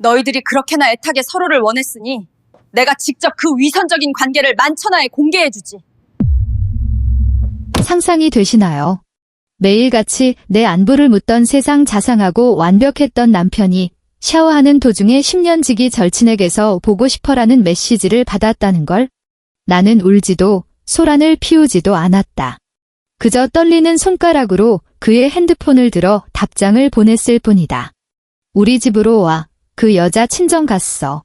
너희들이 그렇게나 애타게 서로를 원했으니 내가 직접 그 위선적인 관계를 만천하에 공개해주지. 상상이 되시나요? 매일같이 내 안부를 묻던 세상 자상하고 완벽했던 남편이 샤워하는 도중에 10년 지기 절친에게서 보고 싶어라는 메시지를 받았다는 걸. 나는 울지도 소란을 피우지도 않았다. 그저 떨리는 손가락으로 그의 핸드폰을 들어 답장을 보냈을 뿐이다. 우리 집으로 와. 그 여자 친정 갔어.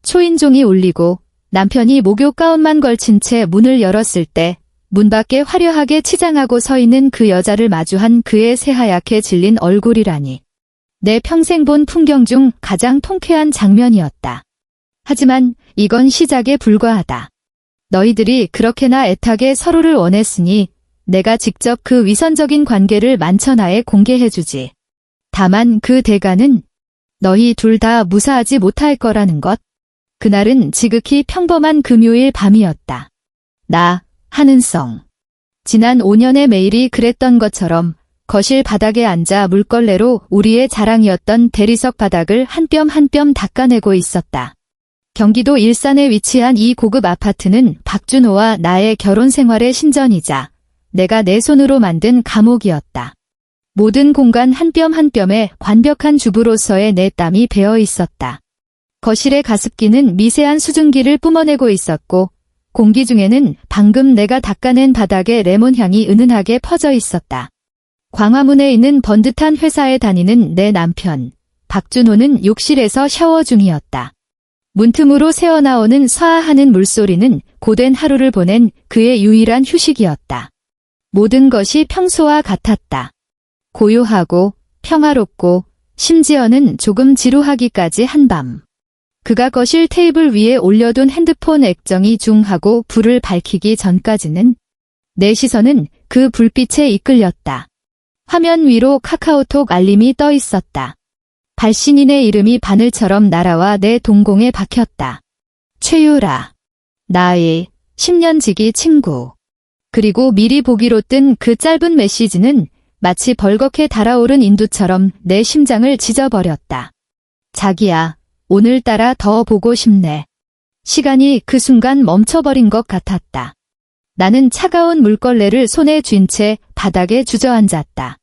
초인종이 울리고 남편이 목욕 가운만 걸친 채 문을 열었을 때 문 밖에 화려하게 치장하고 서 있는 그 여자를 마주한 그의 새하얗게 질린 얼굴이라니. 내 평생 본 풍경 중 가장 통쾌한 장면이었다. 하지만 이건 시작에 불과하다. 너희들이 그렇게나 애타게 서로를 원했으니 내가 직접 그 위선적인 관계를 만천하에 공개해주지. 다만 그 대가는 너희 둘 다 무사하지 못할 거라는 것. 그날은 지극히 평범한 금요일 밤이었다. 한은성. 지난 5년의 매일이 그랬던 것처럼 거실 바닥에 앉아 물걸레로 우리의 자랑이었던 대리석 바닥을 한 뼘 한 뼘 닦아내고 있었다. 경기도 일산에 위치한 이 고급 아파트는 박준호와 나의 결혼 생활의 신전이자 내가 내 손으로 만든 감옥이었다. 모든 공간 한 뼘 한 뼘에 완벽한 주부로서의 내 땀이 배어 있었다. 거실의 가습기는 미세한 수증기를 뿜어내고 있었고 공기 중에는 방금 내가 닦아낸 바닥에 레몬향이 은은하게 퍼져 있었다. 광화문에 있는 번듯한 회사에 다니는 내 남편, 박준호는 욕실에서 샤워 중이었다. 문틈으로 새어나오는 스와하는 물소리는 고된 하루를 보낸 그의 유일한 휴식이었다. 모든 것이 평소와 같았다. 고요하고 평화롭고 심지어는 조금 지루하기까지 한 밤. 그가 거실 테이블 위에 올려둔 핸드폰 액정이 중 하고 불을 밝히기 전까지는 내 시선은 그 불빛에 이끌렸다. 화면 위로 카카오톡 알림이 떠 있었다. 발신인의 이름이 바늘처럼 날아와 내 동공에 박혔다. 최유라. 나의 10년 지기 친구. 그리고 미리 보기로 뜬 그 짧은 메시지는 마치 벌겋게 달아오른 인두처럼 내 심장을 찢어버렸다. 자기야, 오늘따라 더 보고 싶네. 시간이 그 순간 멈춰버린 것 같았다. 나는 차가운 물걸레를 손에 쥔 채 바닥에 주저앉았다.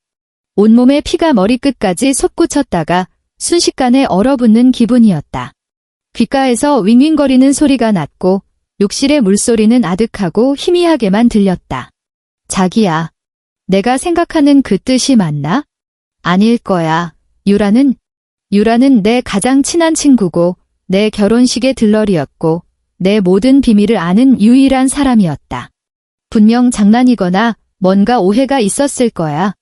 온몸의 피가 머리끝까지 솟구쳤다가 순식간에 얼어붙는 기분이었다. 귓가에서 윙윙거리는 소리가 났고 욕실의 물소리는 아득하고 희미하게만 들렸다. 자기야, 내가 생각하는 그 뜻이 맞나? 아닐 거야. 유라는 내 가장 친한 친구고 내 결혼식의 들러리였고 내 모든 비밀을 아는 유일한 사람이었다. 분명 장난이거나 뭔가 오해가 있었을 거야.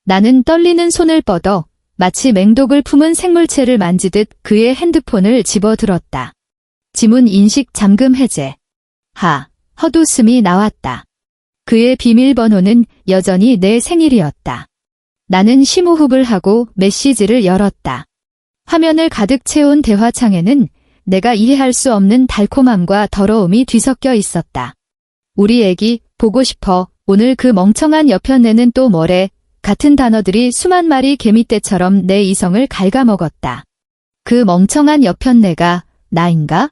나는 떨리는 손을 뻗어 마치 맹독을 품은 생물체를 만지듯 그의 핸드폰을 집어들었다. 지문 인식 잠금 해제. 헛웃음이 나왔다. 그의 비밀번호는 여전히 내 생일이었다. 나는 심호흡을 하고 메시지를 열었다. 화면을 가득 채운 대화창에는 내가 이해할 수 없는 달콤함과 더러움이 뒤섞여 있었다. 우리 애기, 보고 싶어. 오늘 그 멍청한 여편네는 또 뭐래. 같은 단어들이 수만 마리 개미떼처럼 내 이성을 갉아먹었다. 그 멍청한 여편네가 나인가?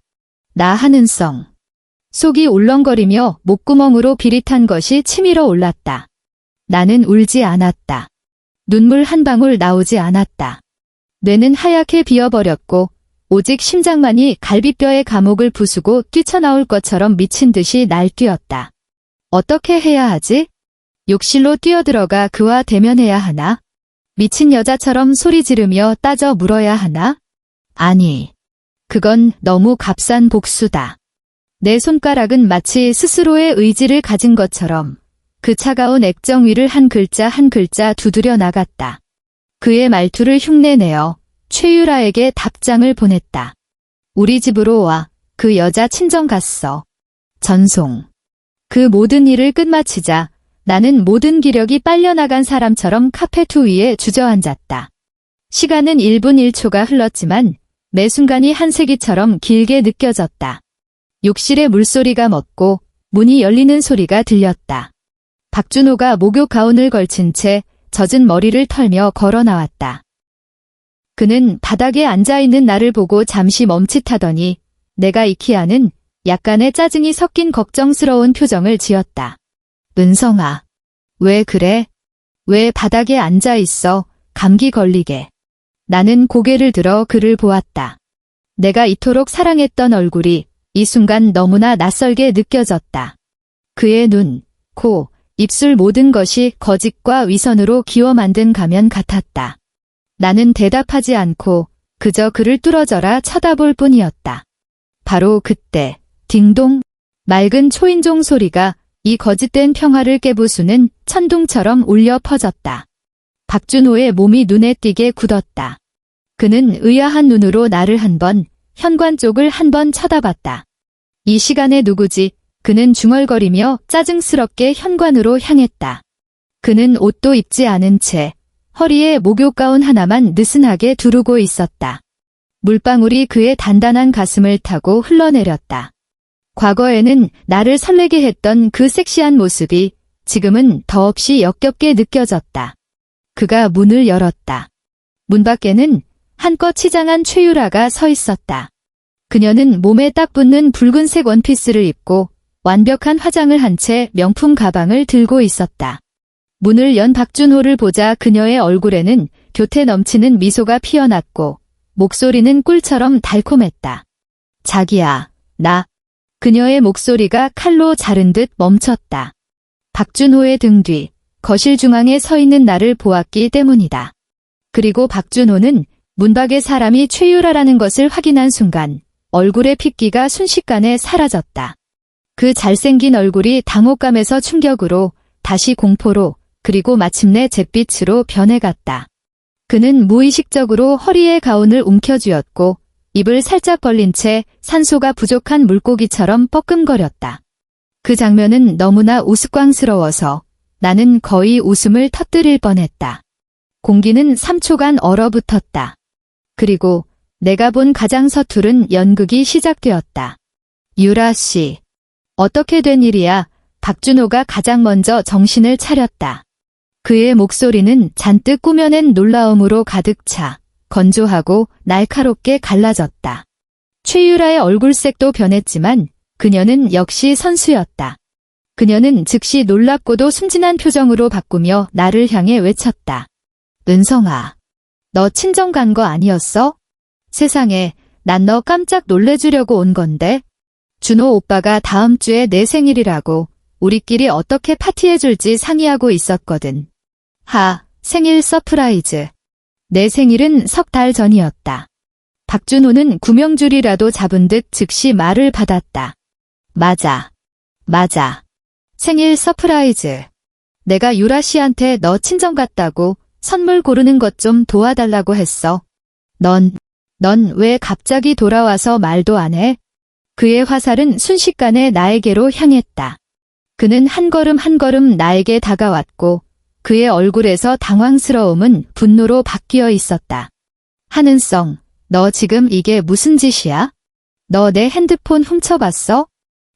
나 한은성. 속이 울렁거리며 목구멍으로 비릿한 것이 치밀어 올랐다. 나는 울지 않았다. 눈물 한 방울 나오지 않았다. 뇌는 하얗게 비어버렸고 오직 심장만이 갈비뼈의 감옥을 부수고 뛰쳐나올 것처럼 미친 듯이 날뛰었다. 어떻게 해야 하지? 욕실로 뛰어들어가 그와 대면해야 하나? 미친 여자처럼 소리 지르며 따져 물어야 하나? 아니, 그건 너무 값싼 복수다. 내 손가락은 마치 스스로의 의지를 가진 것처럼 그 차가운 액정 위를 한 글자 한 글자 두드려 나갔다. 그의 말투를 흉내내어 최유라에게 답장을 보냈다. 우리 집으로 와. 그 여자 친정 갔어. 전송. 그 모든 일을 끝마치자 나는 모든 기력이 빨려나간 사람처럼 카페트 위에 주저앉았다. 시간은 1분 1초가 흘렀지만 매 순간이 한 세기처럼 길게 느껴졌다. 욕실의 물소리가 멎고 문이 열리는 소리가 들렸다. 박준호가 목욕 가운을 걸친 채 젖은 머리를 털며 걸어 나왔다. 그는 바닥에 앉아있는 나를 보고 잠시 멈칫하더니 내가 익히하는 약간의 짜증이 섞인 걱정스러운 표정을 지었다. 은성아, 왜 그래? 왜 바닥에 앉아있어? 감기 걸리게. 나는 고개를 들어 그를 보았다. 내가 이토록 사랑했던 얼굴이 이 순간 너무나 낯설게 느껴졌다. 그의 눈, 코, 입술 모든 것이 거짓과 위선으로 기워 만든 가면 같았다. 나는 대답하지 않고 그저 그를 뚫어져라 쳐다볼 뿐이었다. 바로 그때 딩동 맑은 초인종 소리가 이 거짓된 평화를 깨부수는 천둥처럼 울려 퍼졌다. 박준호의 몸이 눈에 띄게 굳었다. 그는 의아한 눈으로 나를 한 번, 현관 쪽을 한 번 쳐다봤다. 이 시간에 누구지? 그는 중얼거리며 짜증스럽게 현관으로 향했다. 그는 옷도 입지 않은 채 허리에 목욕 가운 하나만 느슨하게 두르고 있었다. 물방울이 그의 단단한 가슴을 타고 흘러내렸다. 과거에는 나를 설레게 했던 그 섹시한 모습이 지금은 더없이 역겹게 느껴졌다. 그가 문을 열었다. 문 밖에는 한껏 치장한 최유라가 서 있었다. 그녀는 몸에 딱 붙는 붉은색 원피스를 입고 완벽한 화장을 한 채 명품 가방을 들고 있었다. 문을 연 박준호를 보자 그녀의 얼굴에는 교태 넘치는 미소가 피어났고 목소리는 꿀처럼 달콤했다. 자기야, 나. 그녀의 목소리가 칼로 자른 듯 멈췄다. 박준호의 등 뒤, 거실 중앙에 서 있는 나를 보았기 때문이다. 그리고 박준호는 문 밖에 사람이 최유라라는 것을 확인한 순간 얼굴의 핏기가 순식간에 사라졌다. 그 잘생긴 얼굴이 당혹감에서 충격으로 다시 공포로 그리고 마침내 잿빛으로 변해갔다. 그는 무의식적으로 허리에 가운을 움켜쥐었고 입을 살짝 벌린 채 산소가 부족한 물고기처럼 뻐끔거렸다. 그 장면은 너무나 우스꽝스러워서 나는 거의 웃음을 터뜨릴 뻔했다. 공기는 3초간 얼어붙었다. 그리고 내가 본 가장 서투른 연극이 시작되었다. 유라 씨. 어떻게 된 일이야? 박준호가 가장 먼저 정신을 차렸다. 그의 목소리는 잔뜩 꾸며낸 놀라움으로 가득 차 건조하고 날카롭게 갈라졌다. 최유라의 얼굴색도 변했지만 그녀는 역시 선수였다. 그녀는 즉시 놀랍고도 순진한 표정으로 바꾸며 나를 향해 외쳤다. 은성아, 너 친정 간 거 아니었어? 세상에, 난 너 깜짝 놀래주려고 온 건데. 준호 오빠가 다음 주에 내 생일이라고 우리끼리 어떻게 파티해줄지 상의하고 있었거든. 생일 서프라이즈. 내 생일은 석 달 전이었다. 박준호는 구명줄이라도 잡은 듯 즉시 말을 받았다. 맞아. 생일 서프라이즈. 내가 유라 씨한테 너 친정 갔다고 선물 고르는 것 좀 도와달라고 했어. 넌 왜 갑자기 돌아와서 말도 안 해? 그의 화살은 순식간에 나에게로 향했다. 그는 한 걸음 한 걸음 나에게 다가왔고 그의 얼굴에서 당황스러움은 분노로 바뀌어 있었다. 한은성, 너 지금 이게 무슨 짓이야? 너 내 핸드폰 훔쳐봤어?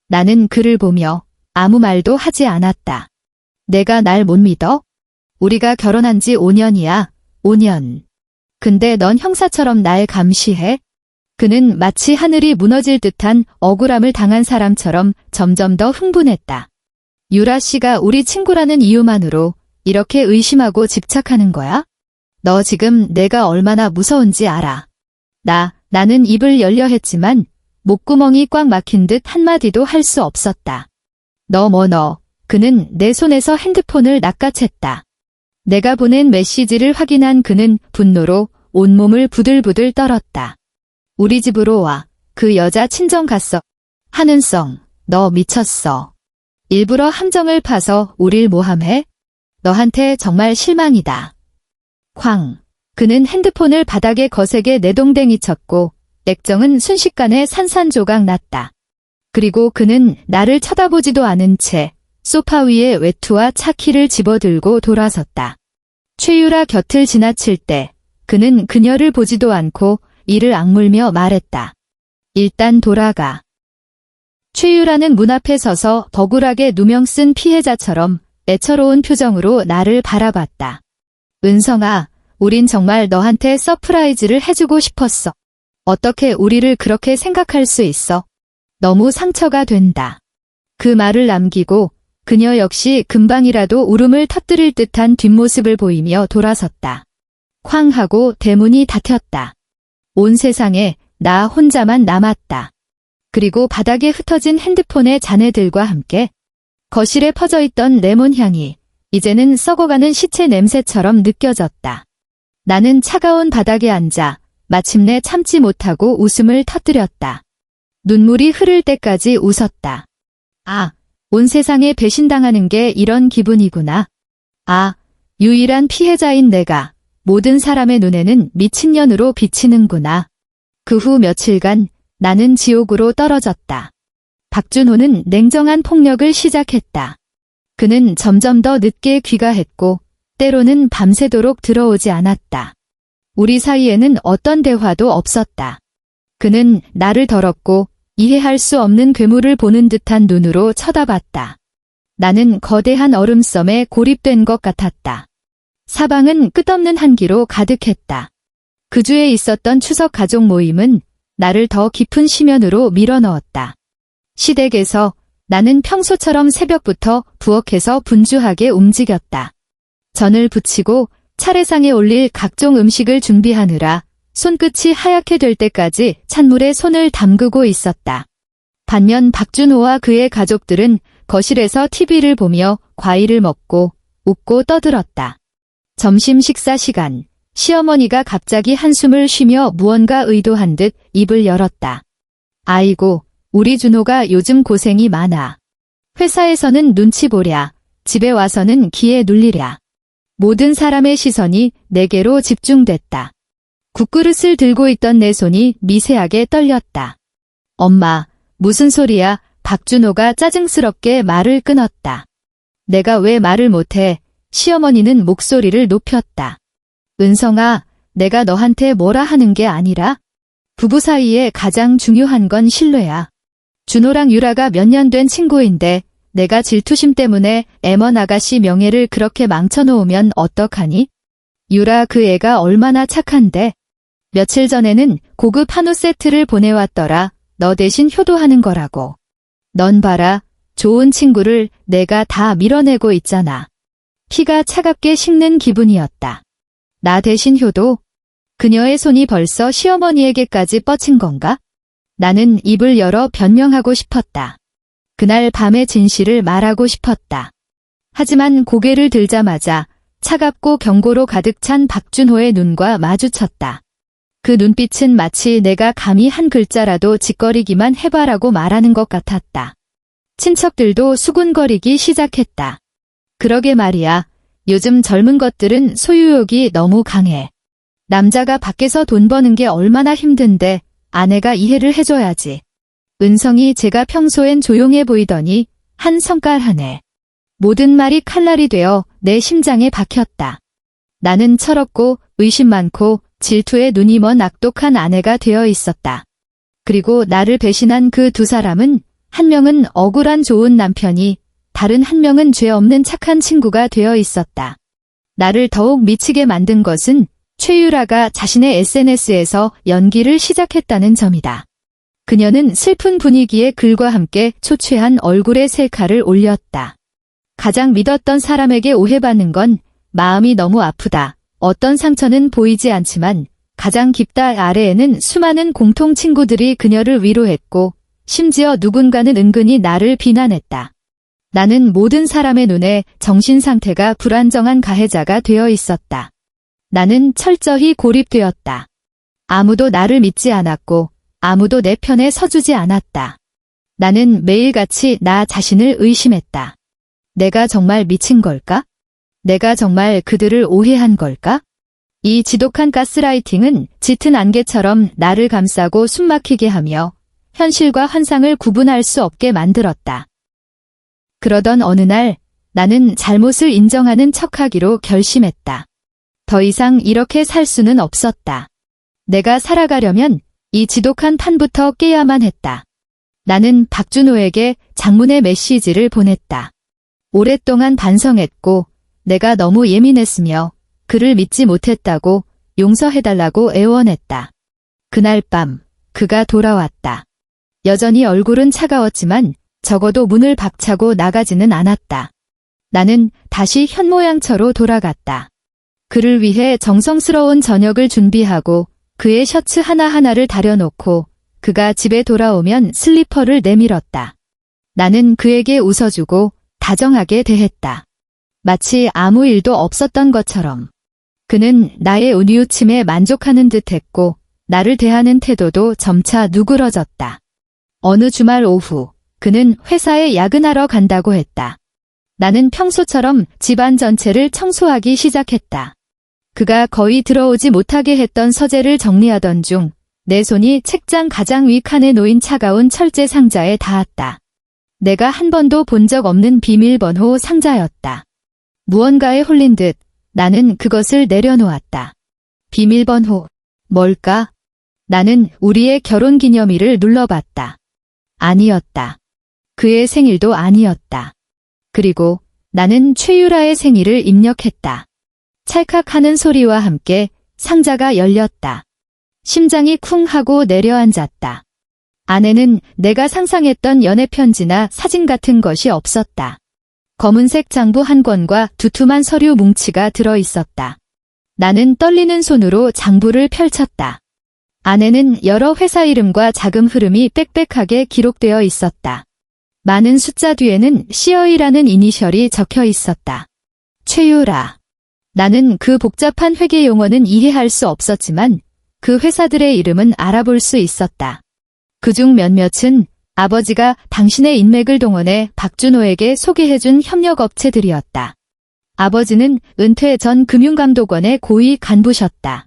나는 그를 보며 아무 말도 하지 않았다. 내가 날 못 믿어? 우리가 결혼한 지 5년이야. 5년. 근데 넌 형사처럼 날 감시해? 그는 마치 하늘이 무너질 듯한 억울함을 당한 사람처럼 점점 더 흥분했다. 유라 씨가 우리 친구라는 이유만으로 이렇게 의심하고 집착하는 거야? 너 지금 내가 얼마나 무서운지 알아. 나는 입을 열려 했지만 목구멍이 꽉 막힌 듯 한마디도 할 수 없었다. 너. 그는 내 손에서 핸드폰을 낚아챘다. 내가 보낸 메시지를 확인한 그는 분노로 온몸을 부들부들 떨었다. 우리 집으로 와. 그 여자 친정 갔어. 한은성, 너 미쳤어. 일부러 함정을 파서 우릴 모함해? 너한테 정말 실망이다. 쾅. 그는 핸드폰을 바닥에 거세게 내동댕이 쳤고 액정은 순식간에 산산조각 났다. 그리고 그는 나를 쳐다보지도 않은 채 소파 위에 외투와 차키를 집어들고 돌아섰다. 최유라 곁을 지나칠 때 그는 그녀를 보지도 않고 이를 악물며 말했다. 일단 돌아가. 최유라는 문 앞에 서서 억울하게 누명 쓴 피해자처럼 애처로운 표정으로 나를 바라봤다. 은성아, 우린 정말 너한테 서프라이즈를 해주고 싶었어. 어떻게 우리를 그렇게 생각할 수 있어? 너무 상처가 된다. 그 말을 남기고 그녀 역시 금방이라도 울음을 터뜨릴 듯한 뒷모습을 보이며 돌아섰다. 쾅 하고 대문이 닫혔다. 온 세상에 나 혼자만 남았다. 그리고 바닥에 흩어진 핸드폰의 잔해들과 함께 거실에 퍼져있던 레몬 향이 이제는 썩어가는 시체 냄새처럼 느껴졌다. 나는 차가운 바닥에 앉아 마침내 참지 못하고 웃음을 터뜨렸다. 눈물이 흐를 때까지 웃었다. 아, 온 세상에 배신당하는 게 이런 기분이구나. 아, 유일한 피해자인 내가 모든 사람의 눈에는 미친년으로 비치는구나. 그 후 며칠간 나는 지옥으로 떨어졌다. 박준호는 냉정한 폭력을 시작했다. 그는 점점 더 늦게 귀가했고 때로는 밤새도록 들어오지 않았다. 우리 사이에는 어떤 대화도 없었다. 그는 나를 더럽고 이해할 수 없는 괴물을 보는 듯한 눈으로 쳐다봤다. 나는 거대한 얼음섬에 고립된 것 같았다. 사방은 끝없는 한기로 가득했다. 그 주에 있었던 추석 가족 모임은 나를 더 깊은 심연으로 밀어넣었다. 시댁에서 나는 평소처럼 새벽부터 부엌에서 분주하게 움직였다. 전을 부치고 차례상에 올릴 각종 음식을 준비하느라 손끝이 하얗게 될 때까지 찬물에 손을 담그고 있었다. 반면 박준호와 그의 가족들은 거실에서 TV를 보며 과일을 먹고 웃고 떠들었다. 점심 식사 시간, 시어머니가 갑자기 한숨을 쉬며 무언가 의도한 듯 입을 열었다. 아이고, 우리 준호가 요즘 고생이 많아. 회사에서는 눈치 보랴, 집에 와서는 기에 눌리랴. 모든 사람의 시선이 내게로 집중됐다. 국그릇을 들고 있던 내 손이 미세하게 떨렸다. 엄마, 무슨 소리야? 박준호가 짜증스럽게 말을 끊었다. 내가 왜 말을 못해? 시어머니는 목소리를 높였다. 은성아, 내가 너한테 뭐라 하는 게 아니라 부부 사이에 가장 중요한 건 신뢰야. 준호랑 유라가 몇 년 된 친구인데 내가 질투심 때문에 M1 아가씨 명예를 그렇게 망쳐놓으면 어떡하니? 유라 그 애가 얼마나 착한데. 며칠 전에는 고급 한우 세트를 보내왔더라. 너 대신 효도하는 거라고. 넌 봐라. 좋은 친구를 내가 다 밀어내고 있잖아. 피가 차갑게 식는 기분이었다. 나 대신 효도? 그녀의 손이 벌써 시어머니에게까지 뻗친 건가? 나는 입을 열어 변명하고 싶었다. 그날 밤의 진실을 말하고 싶었다. 하지만 고개를 들자마자 차갑고 경고로 가득 찬 박준호의 눈과 마주쳤다. 그 눈빛은 마치 내가 감히 한 글자라도 짓거리기만 해봐라고 말하는 것 같았다. 친척들도 수군거리기 시작했다. 그러게 말이야. 요즘 젊은 것들은 소유욕이 너무 강해. 남자가 밖에서 돈 버는 게 얼마나 힘든데 아내가 이해를 해줘야지. 은성이 제가 평소엔 조용해 보이더니 한 성깔 하네. 모든 말이 칼날이 되어 내 심장에 박혔다. 나는 철없고 의심 많고 질투에 눈이 먼 악독한 아내가 되어 있었다. 그리고 나를 배신한 그 두 사람은 한 명은 억울한 좋은 남편이 다른 한 명은 죄 없는 착한 친구가 되어 있었다. 나를 더욱 미치게 만든 것은 최유라가 자신의 SNS에서 연기를 시작했다는 점이다. 그녀는 슬픈 분위기의 글과 함께 초췌한 얼굴에 셀카를 올렸다. 가장 믿었던 사람에게 오해받는 건 마음이 너무 아프다. 어떤 상처는 보이지 않지만 가장 깊다 아래에는 수많은 공통 친구들이 그녀를 위로했고 심지어 누군가는 은근히 나를 비난했다. 나는 모든 사람의 눈에 정신 상태가 불안정한 가해자가 되어 있었다. 나는 철저히 고립되었다. 아무도 나를 믿지 않았고 아무도 내 편에 서주지 않았다. 나는 매일같이 나 자신을 의심했다. 내가 정말 미친 걸까? 내가 정말 그들을 오해한 걸까? 이 지독한 가스라이팅은 짙은 안개처럼 나를 감싸고 숨막히게 하며 현실과 환상을 구분할 수 없게 만들었다. 그러던 어느 날 나는 잘못을 인정하는 척하기로 결심했다. 더 이상 이렇게 살 수는 없었다. 내가 살아가려면 이 지독한 판부터 깨야만 했다. 나는 박준호에게 장문의 메시지를 보냈다. 오랫동안 반성했고 내가 너무 예민했으며 그를 믿지 못했다고 용서해달라고 애원했다. 그날 밤 그가 돌아왔다. 여전히 얼굴은 차가웠지만 적어도 문을 박차고 나가지는 않았다. 나는 다시 현모양처로 돌아갔다. 그를 위해 정성스러운 저녁을 준비하고 그의 셔츠 하나하나를 다려놓고 그가 집에 돌아오면 슬리퍼를 내밀었다. 나는 그에게 웃어주고 다정하게 대했다. 마치 아무 일도 없었던 것처럼. 그는 나의 운이웃침에 만족하는 듯했고 나를 대하는 태도도 점차 누그러졌다. 어느 주말 오후 그는 회사에 야근하러 간다고 했다. 나는 평소처럼 집안 전체를 청소하기 시작했다. 그가 거의 들어오지 못하게 했던 서재를 정리하던 중 내 손이 책장 가장 위 칸에 놓인 차가운 철제 상자에 닿았다. 내가 한 번도 본 적 없는 비밀번호 상자였다. 무언가에 홀린 듯 나는 그것을 내려놓았다. 비밀번호, 뭘까? 나는 우리의 결혼기념일을 눌러봤다. 아니었다. 그의 생일도 아니었다. 그리고 나는 최유라의 생일을 입력했다. 찰칵하는 소리와 함께 상자가 열렸다. 심장이 쿵 하고 내려앉았다. 안에는 내가 상상했던 연애편지나 사진 같은 것이 없었다. 검은색 장부 한 권과 두툼한 서류 뭉치가 들어있었다. 나는 떨리는 손으로 장부를 펼쳤다. 안에는 여러 회사 이름과 자금 흐름이 빽빽하게 기록되어 있었다. 많은 숫자 뒤에는 CO이라는 이니셜이 적혀 있었다. 최유라. 나는 그 복잡한 회계 용어는 이해할 수 없었지만 그 회사들의 이름은 알아볼 수 있었다. 그중 몇몇은 아버지가 당신의 인맥을 동원해 박준호에게 소개해준 협력업체들이었다. 아버지는 은퇴 전 금융감독원의 고위 간부셨다.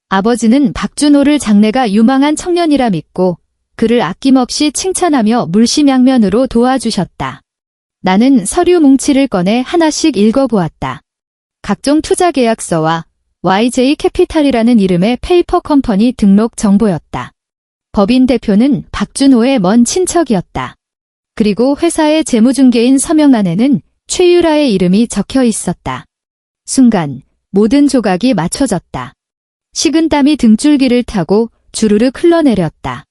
아버지는 박준호를 장래가 유망한 청년이라 믿고 그를 아낌없이 칭찬하며 물심양면으로 도와주셨다. 나는 서류 뭉치를 꺼내 하나씩 읽어보았다. 각종 투자 계약서와 YJ 캐피탈이라는 이름의 페이퍼 컴퍼니 등록 정보였다. 법인 대표는 박준호의 먼 친척이었다. 그리고 회사의 재무중개인 서명란에는 최유라의 이름이 적혀 있었다. 순간 모든 조각이 맞춰졌다. 식은땀이 등줄기를 타고 주르륵 흘러내렸다.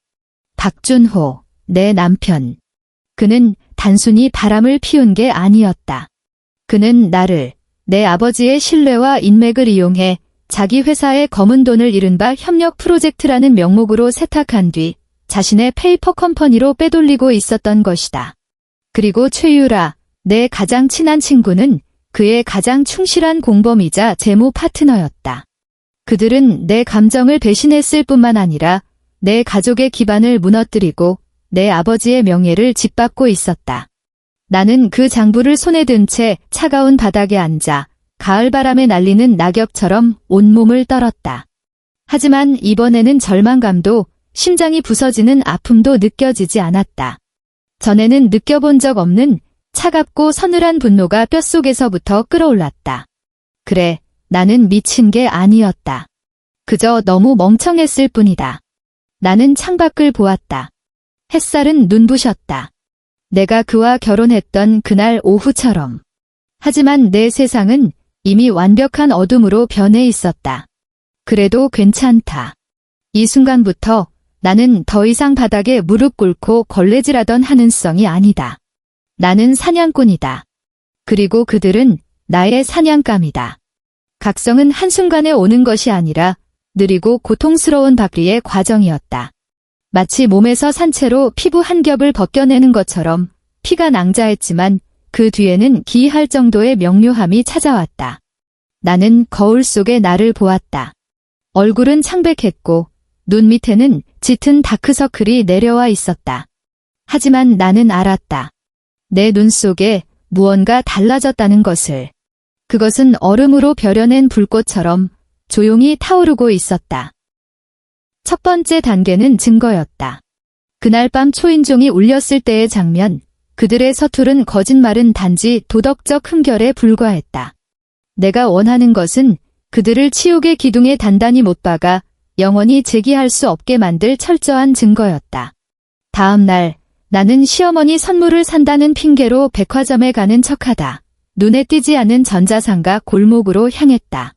박준호, 내 남편. 그는 단순히 바람을 피운 게 아니었다. 그는 나를 내 아버지의 신뢰와 인맥을 이용해 자기 회사의 검은 돈을 이른바 협력 프로젝트라는 명목으로 세탁한 뒤 자신의 페이퍼 컴퍼니로 빼돌리고 있었던 것이다. 그리고 최유라, 내 가장 친한 친구는 그의 가장 충실한 공범이자 재무 파트너였다. 그들은 내 감정을 배신했을 뿐만 아니라 내 가족의 기반을 무너뜨리고 내 아버지의 명예를 짓밟고 있었다. 나는 그 장부를 손에 든 채 차가운 바닥에 앉아 가을바람에 날리는 낙엽처럼 온몸을 떨었다. 하지만 이번에는 절망감도 심장이 부서지는 아픔도 느껴지지 않았다. 전에는 느껴본 적 없는 차갑고 서늘한 분노가 뼛속에서부터 끓어올랐다. 그래, 나는 미친 게 아니었다. 그저 너무 멍청했을 뿐이다. 나는 창밖을 보았다. 햇살은 눈부셨다. 내가 그와 결혼했던 그날 오후처럼. 하지만 내 세상은 이미 완벽한 어둠으로 변해 있었다. 그래도 괜찮다. 이 순간부터 나는 더 이상 바닥에 무릎 꿇고 걸레질하던 하는성이 아니다. 나는 사냥꾼이다. 그리고 그들은 나의 사냥감이다. 각성은 한순간에 오는 것이 아니라 느리고 고통스러운 박리의 과정이었다. 마치 몸에서 산채로 피부 한 겹을 벗겨내는 것처럼 피가 낭자했지만 그 뒤에는 기이할 정도의 명료함이 찾아왔다. 나는 거울 속에 나를 보았다. 얼굴은 창백했고 눈 밑에는 짙은 다크서클이 내려와 있었다. 하지만 나는 알았다. 내 눈 속에 무언가 달라졌다는 것을. 그것은 얼음으로 벼려낸 불꽃처럼 조용히 타오르고 있었다. 첫 번째 단계는 증거였다. 그날 밤 초인종이 울렸을 때의 장면, 그들의 서투른 거짓말은 단지 도덕적 흠결에 불과했다. 내가 원하는 것은 그들을 치욕의 기둥에 단단히 못 박아 영원히 제기할 수 없게 만들 철저한 증거였다. 다음 날, 나는 시어머니 선물을 산다는 핑계로 백화점에 가는 척하다 눈에 띄지 않는 전자상가 골목으로 향했다.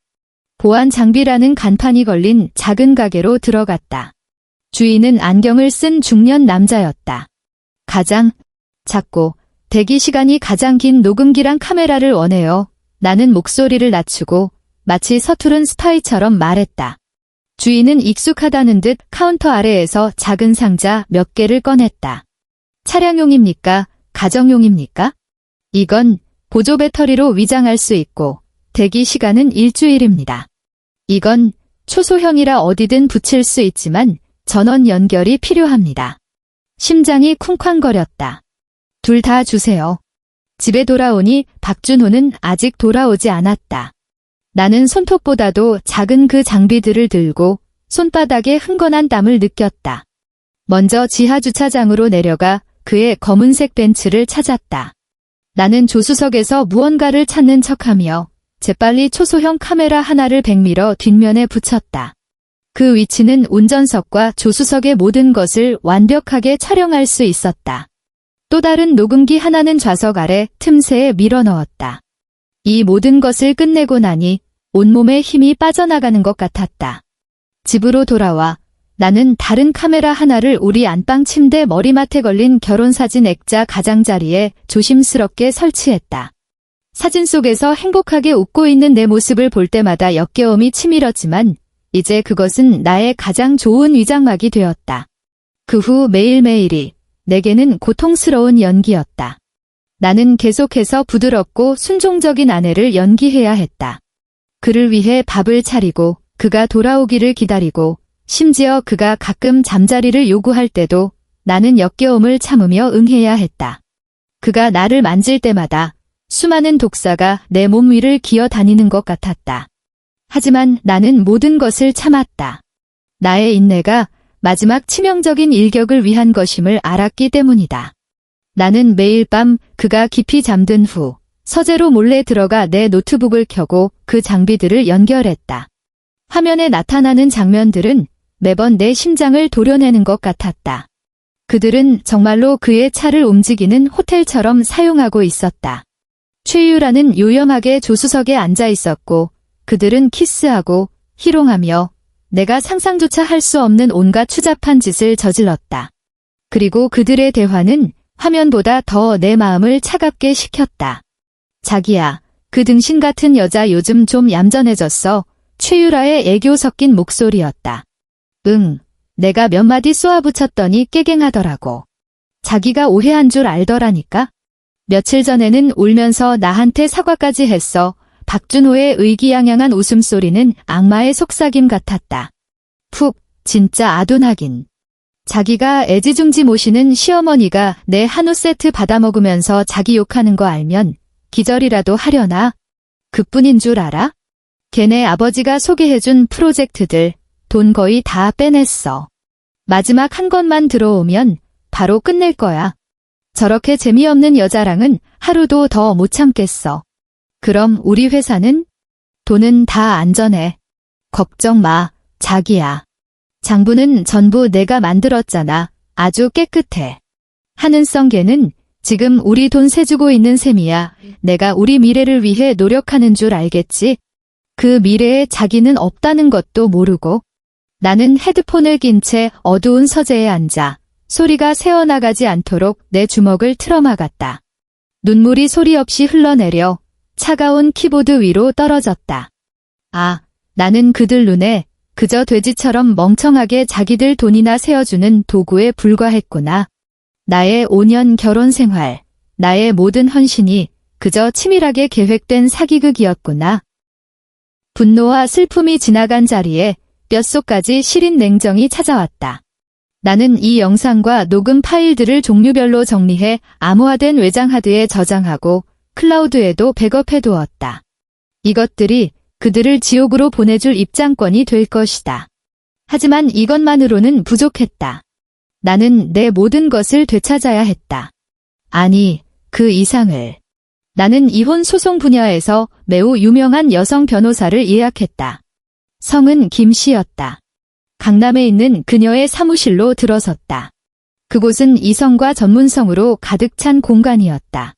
보안 장비라는 간판이 걸린 작은 가게로 들어갔다. 주인은 안경을 쓴 중년 남자였다. 가장 작고 대기 시간이 가장 긴 녹음기랑 카메라를 원해요. 나는 목소리를 낮추고 마치 서투른 스파이처럼 말했다. 주인은 익숙하다는 듯 카운터 아래에서 작은 상자 몇 개를 꺼냈다. 차량용입니까? 가정용입니까? 이건 보조 배터리로 위장할 수 있고 대기 시간은 일주일입니다. 이건 초소형이라 어디든 붙일 수 있지만 전원 연결이 필요합니다. 심장이 쿵쾅거렸다. 둘 다 주세요. 집에 돌아오니 박준호는 아직 돌아오지 않았다. 나는 손톱보다도 작은 그 장비들을 들고 손바닥에 흥건한 땀을 느꼈다. 먼저 지하 주차장으로 내려가 그의 검은색 벤츠를 찾았다. 나는 조수석에서 무언가를 찾는 척하며 재빨리 초소형 카메라 하나를 백미러 뒷면에 붙였다. 그 위치는 운전석과 조수석의 모든 것을 완벽하게 촬영할 수 있었다. 또 다른 녹음기 하나는 좌석 아래 틈새에 밀어 넣었다. 이 모든 것을 끝내고 나니 온몸에 힘이 빠져나가는 것 같았다. 집으로 돌아와 나는 다른 카메라 하나를 우리 안방 침대 머리맡에 걸린 결혼사진 액자 가장자리에 조심스럽게 설치했다. 사진 속에서 행복하게 웃고 있는 내 모습을 볼 때마다 역겨움이 치밀었지만 이제 그것은 나의 가장 좋은 위장막이 되었다. 그 후 매일매일이 내게는 고통스러운 연기였다. 나는 계속해서 부드럽고 순종적인 아내를 연기해야 했다. 그를 위해 밥을 차리고 그가 돌아오기를 기다리고 심지어 그가 가끔 잠자리를 요구할 때도 나는 역겨움을 참으며 응해야 했다. 그가 나를 만질 때마다 수많은 독사가 내 몸 위를 기어다니는 것 같았다. 하지만 나는 모든 것을 참았다. 나의 인내가 마지막 치명적인 일격을 위한 것임을 알았기 때문이다. 나는 매일 밤 그가 깊이 잠든 후 서재로 몰래 들어가 내 노트북을 켜고 그 장비들을 연결했다. 화면에 나타나는 장면들은 매번 내 심장을 도려내는 것 같았다. 그들은 정말로 그의 차를 움직이는 호텔처럼 사용하고 있었다. 최유라는 요염하게 조수석에 앉아 있었고 그들은 키스하고 희롱하며 내가 상상조차 할 수 없는 온갖 추잡한 짓을 저질렀다. 그리고 그들의 대화는 화면보다 더 내 마음을 차갑게 식혔다. 자기야, 그 등신 같은 여자 요즘 좀 얌전해졌어. 최유라의 애교 섞인 목소리였다. 응, 내가 몇 마디 쏘아붙였더니 깨갱하더라고. 자기가 오해한 줄 알더라니까. 며칠 전에는 울면서 나한테 사과까지 했어. 박준호의 의기양양한 웃음소리는 악마의 속삭임 같았다. 푹, 진짜 아둔하긴. 자기가 애지중지 모시는 시어머니가 내 한우 세트 받아먹으면서 자기 욕하는 거 알면 기절이라도 하려나? 그뿐인 줄 알아? 걔네 아버지가 소개해준 프로젝트들 돈 거의 다 빼냈어. 마지막 한 건만 들어오면 바로 끝낼 거야. 저렇게 재미없는 여자랑은 하루도 더 못 참겠어. 그럼 우리 회사는? 돈은 다 안전해. 걱정 마, 자기야. 장부는 전부 내가 만들었잖아. 아주 깨끗해. 하는성 걔는 지금 우리 돈 세주고 있는 셈이야. 내가 우리 미래를 위해 노력하는 줄 알겠지? 그 미래에 자기는 없다는 것도 모르고. 나는 헤드폰을 낀 채 어두운 서재에 앉아 소리가 새어나가지 않도록 내 주먹을 틀어막았다. 눈물이 소리 없이 흘러내려 차가운 키보드 위로 떨어졌다. 아, 나는 그들 눈에 그저 돼지처럼 멍청하게 자기들 돈이나 세어주는 도구에 불과했구나. 나의 5년 결혼 생활, 나의 모든 헌신이 그저 치밀하게 계획된 사기극이었구나. 분노와 슬픔이 지나간 자리에 뼛속까지 시린 냉정이 찾아왔다. 나는 이 영상과 녹음 파일들을 종류별로 정리해 암호화된 외장 하드에 저장하고 클라우드에도 백업해 두었다. 이것들이 그들을 지옥으로 보내줄 입장권이 될 것이다. 하지만 이것만으로는 부족했다. 나는 내 모든 것을 되찾아야 했다. 아니, 그 이상을. 나는 이혼 소송 분야에서 매우 유명한 여성 변호사를 예약했다. 성은 김씨였다. 강남에 있는 그녀의 사무실로 들어섰다. 그곳은 이성과 전문성으로 가득 찬 공간이었다.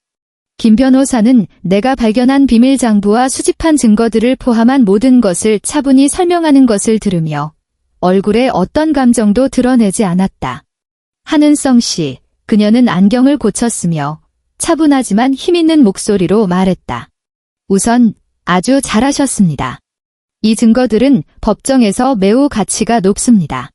김 변호사는 내가 발견한 비밀 장부와 수집한 증거들을 포함한 모든 것을 차분히 설명하는 것을 들으며 얼굴에 어떤 감정도 드러내지 않았다. 한은성 씨, 그녀는 안경을 고쳤으며 차분하지만 힘있는 목소리로 말했다. 우선 아주 잘하셨습니다. 이 증거들은 법정에서 매우 가치가 높습니다.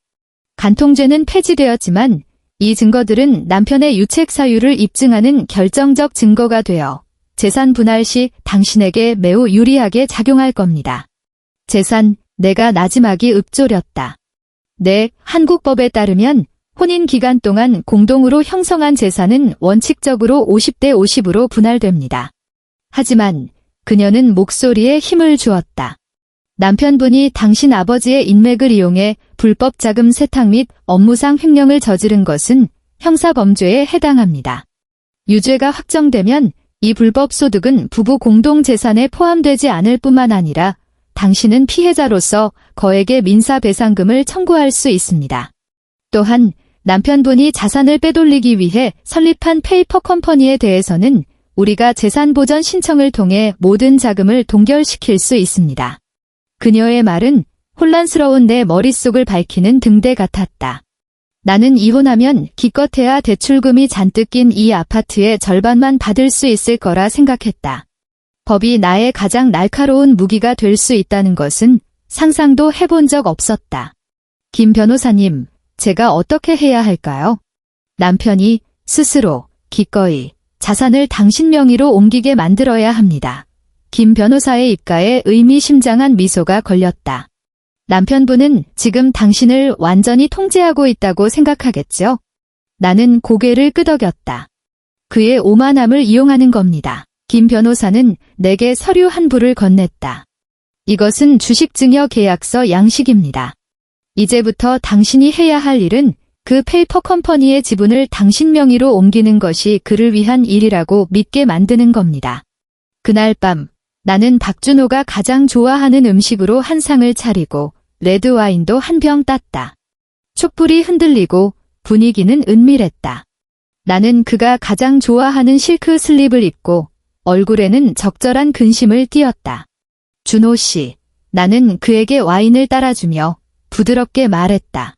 간통죄는 폐지되었지만 이 증거들은 남편의 유책 사유를 입증하는 결정적 증거가 되어 재산 분할 시 당신에게 매우 유리하게 작용할 겁니다. 재산, 내가 나지막이 읊조렸다. 네, 한국법에 따르면 혼인 기간 동안 공동으로 형성한 재산은 원칙적으로 50대 50으로 분할됩니다. 하지만 그녀는 목소리에 힘을 주었다. 남편분이 당신 아버지의 인맥을 이용해 불법 자금 세탁 및 업무상 횡령을 저지른 것은 형사범죄에 해당합니다. 유죄가 확정되면 이 불법 소득은 부부 공동 재산에 포함되지 않을 뿐만 아니라 당신은 피해자로서 거액의 민사배상금을 청구할 수 있습니다. 또한 남편분이 자산을 빼돌리기 위해 설립한 페이퍼 컴퍼니에 대해서는 우리가 재산보전 신청을 통해 모든 자금을 동결시킬 수 있습니다. 그녀의 말은 혼란스러운 내 머릿속을 밝히는 등대 같았다. 나는 이혼하면 기껏해야 대출금이 잔뜩 낀 이 아파트의 절반만 받을 수 있을 거라 생각했다. 법이 나의 가장 날카로운 무기가 될 수 있다는 것은 상상도 해본 적 없었다. 김 변호사님, 제가 어떻게 해야 할까요? 남편이 스스로 기꺼이 자산을 당신 명의로 옮기게 만들어야 합니다. 김 변호사의 입가에 의미심장한 미소가 걸렸다. 남편분은 지금 당신을 완전히 통제하고 있다고 생각하겠죠? 나는 고개를 끄덕였다. 그의 오만함을 이용하는 겁니다. 김 변호사는 내게 서류 한 부를 건넸다. 이것은 주식증여 계약서 양식입니다. 이제부터 당신이 해야 할 일은 그 페이퍼 컴퍼니의 지분을 당신 명의로 옮기는 것이 그를 위한 일이라고 믿게 만드는 겁니다. 그날 밤 나는 박준호가 가장 좋아하는 음식으로 한 상을 차리고 레드와인도 한 병 땄다. 촛불이 흔들리고 분위기는 은밀했다. 나는 그가 가장 좋아하는 실크 슬립을 입고 얼굴에는 적절한 근심을 띄었다. 준호 씨, 나는 그에게 와인을 따라주며 부드럽게 말했다.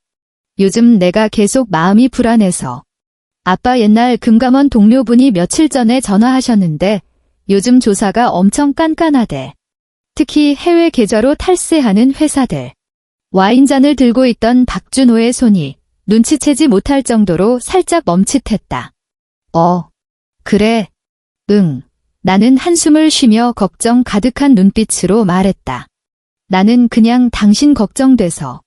요즘 내가 계속 마음이 불안해서. 아빠 옛날 금감원 동료분이 며칠 전에 전화하셨는데 요즘 조사가 엄청 깐깐하대. 특히 해외 계좌로 탈세하는 회사들. 와인잔을 들고 있던 박준호의 손이 눈치채지 못할 정도로 살짝 멈칫했다. 그래. 응. 나는 한숨을 쉬며 걱정 가득한 눈빛으로 말했다. 나는 그냥 당신 걱정돼서.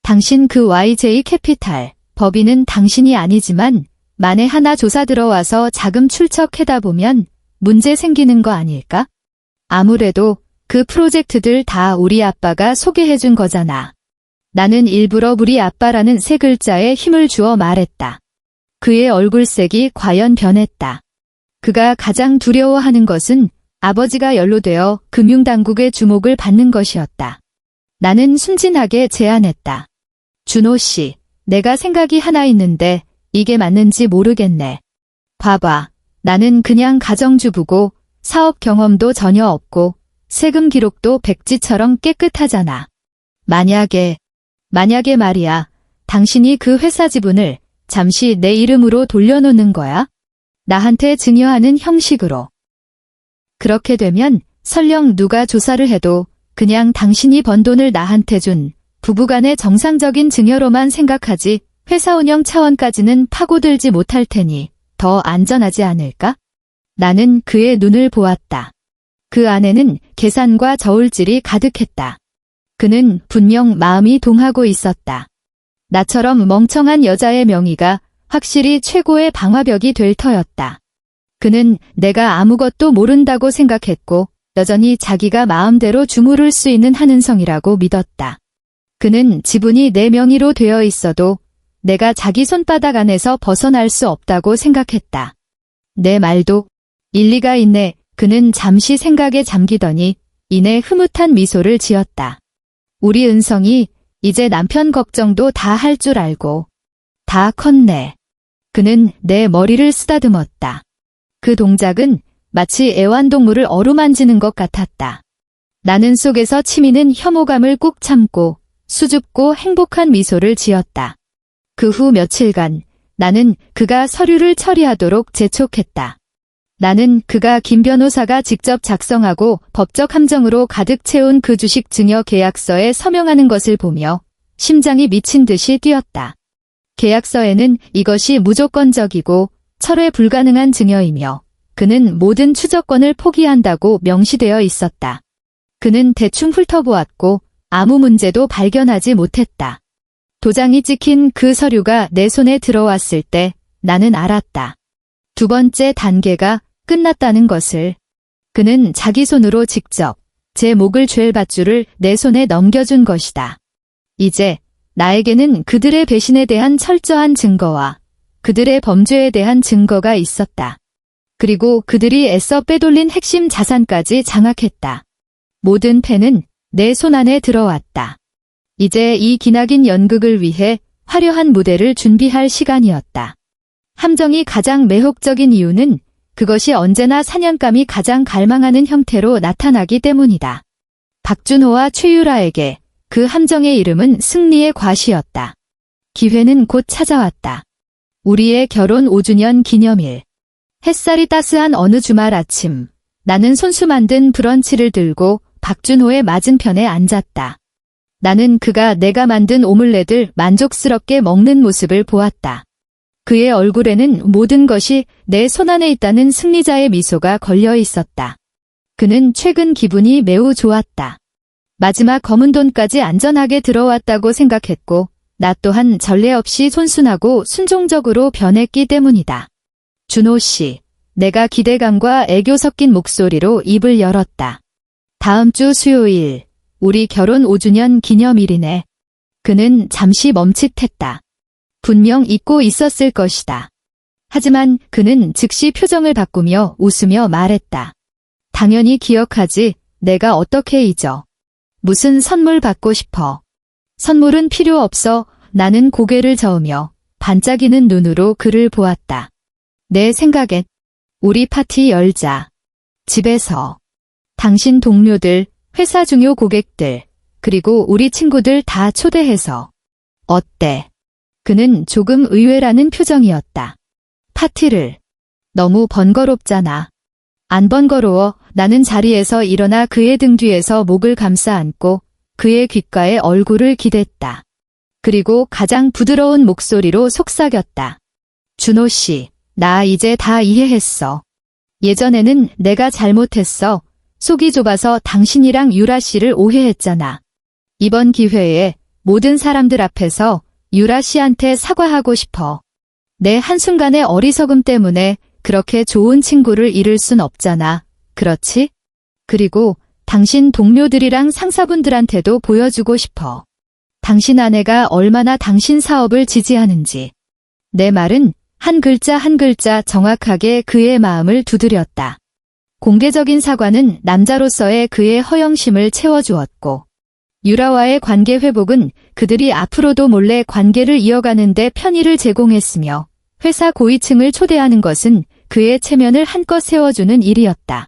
당신 그 YJ 캐피탈, 법인은 당신이 아니지만 만에 하나 조사 들어와서 자금 출척해다 보면 문제 생기는 거 아닐까? 아무래도 그 프로젝트들 다 우리 아빠가 소개해준 거잖아. 나는 일부러 우리 아빠라는 세 글자에 힘을 주어 말했다. 그의 얼굴색이 과연 변했다. 그가 가장 두려워하는 것은 아버지가 연루되어 금융당국의 주목을 받는 것이었다. 나는 순진하게 제안했다. 준호 씨, 내가 생각이 하나 있는데 이게 맞는지 모르겠네. 봐봐. 나는 그냥 가정주부고 사업 경험도 전혀 없고 세금 기록도 백지처럼 깨끗하잖아. 만약에 말이야, 당신이 그 회사 지분을 잠시 내 이름으로 돌려놓는 거야? 나한테 증여하는 형식으로. 그렇게 되면 설령 누가 조사를 해도 그냥 당신이 번 돈을 나한테 준 부부간의 정상적인 증여로만 생각하지 회사 운영 차원까지는 파고들지 못할 테니 더 안전하지 않을까? 나는 그의 눈을 보았다. 그 안에는 계산과 저울질이 가득했다. 그는 분명 마음이 동하고 있었다. 나처럼 멍청한 여자의 명의가 확실히 최고의 방화벽이 될 터였다. 그는 내가 아무것도 모른다고 생각했고 여전히 자기가 마음대로 주무를 수 있는 한은성이라고 믿었다. 그는 지분이 내 명의로 되어 있어도 내가 자기 손바닥 안에서 벗어날 수 없다고 생각했다. 내 말도 일리가 있네. 그는 잠시 생각에 잠기더니 이내 흐뭇한 미소를 지었다. 우리 은성이 이제 남편 걱정도 다 할 줄 알고 다 컸네. 그는 내 머리를 쓰다듬었다. 그 동작은 마치 애완동물을 어루만지는 것 같았다. 나는 속에서 치미는 혐오감을 꾹 참고 수줍고 행복한 미소를 지었다. 그 후 며칠간 나는 그가 서류를 처리하도록 재촉했다. 나는 그가 김 변호사가 직접 작성하고 법적 함정으로 가득 채운 그 주식 증여 계약서에 서명하는 것을 보며 심장이 미친 듯이 뛰었다. 계약서에는 이것이 무조건적이고 철회 불가능한 증여이며 그는 모든 추적권을 포기한다고 명시되어 있었다. 그는 대충 훑어보았고 아무 문제도 발견하지 못했다. 도장이 찍힌 그 서류가 내 손에 들어왔을 때 나는 알았다. 두 번째 단계가 끝났다는 것을. 그는 자기 손으로 직접 제 목을 쥘 밧줄을 내 손에 넘겨준 것이다. 이제 나에게는 그들의 배신에 대한 철저한 증거와 그들의 범죄에 대한 증거가 있었다. 그리고 그들이 애써 빼돌린 핵심 자산까지 장악했다. 모든 패는 내 손 안에 들어왔다. 이제 이 기나긴 연극을 위해 화려한 무대를 준비할 시간이었다. 함정이 가장 매혹적인 이유는 그것이 언제나 사냥감이 가장 갈망하는 형태로 나타나기 때문이다. 박준호와 최유라에게 그 함정의 이름은 승리의 과시였다. 기회는 곧 찾아왔다. 우리의 결혼 5주년 기념일. 햇살이 따스한 어느 주말 아침, 나는 손수 만든 브런치를 들고 박준호의 맞은편에 앉았다. 나는 그가 내가 만든 오믈렛을 만족스럽게 먹는 모습을 보았다. 그의 얼굴에는 모든 것이 내 손안에 있다는 승리자의 미소가 걸려 있었다. 그는 최근 기분이 매우 좋았다. 마지막 검은 돈까지 안전하게 들어왔다고 생각했고, 나 또한 전례 없이 손순하고 순종적으로 변했기 때문이다. 준호 씨, 내가 기대감과 애교 섞인 목소리로 입을 열었다. 다음 주 수요일, 우리 결혼 5주년 기념일이네. 그는 잠시 멈칫했다. 분명 잊고 있었을 것이다. 하지만 그는 즉시 표정을 바꾸며 웃으며 말했다. 당연히 기억하지. 내가 어떻게 잊어. 무슨 선물 받고 싶어. 선물은 필요 없어. 나는 고개를 저으며 반짝이는 눈으로 그를 보았다. 내 생각엔 우리 파티 열자. 집에서. 당신 동료들, 회사 중요 고객들, 그리고 우리 친구들 다 초대해서. 어때? 그는 조금 의외라는 표정이었다. 파티를. 너무 번거롭잖아. 안 번거로워. 나는 자리에서 일어나 그의 등 뒤에서 목을 감싸 안고 그의 귓가에 얼굴을 기댔다. 그리고 가장 부드러운 목소리로 속삭였다. 준호 씨, 나 이제 다 이해했어. 예전에는 내가 잘못했어. 속이 좁아서 당신이랑 유라 씨를 오해했잖아. 이번 기회에 모든 사람들 앞에서 유라 씨한테 사과하고 싶어. 내 한순간의 어리석음 때문에 그렇게 좋은 친구를 잃을 순 없잖아. 그렇지? 그리고 당신 동료들이랑 상사분들한테도 보여주고 싶어. 당신 아내가 얼마나 당신 사업을 지지하는지. 내 말은 한 글자 한 글자 정확하게 그의 마음을 두드렸다. 공개적인 사과는 남자로서의 그의 허영심을 채워주었고, 유라와의 관계 회복은 그들이 앞으로도 몰래 관계를 이어가는 데 편의를 제공했으며, 회사 고위층을 초대하는 것은 그의 체면을 한껏 세워주는 일이었다.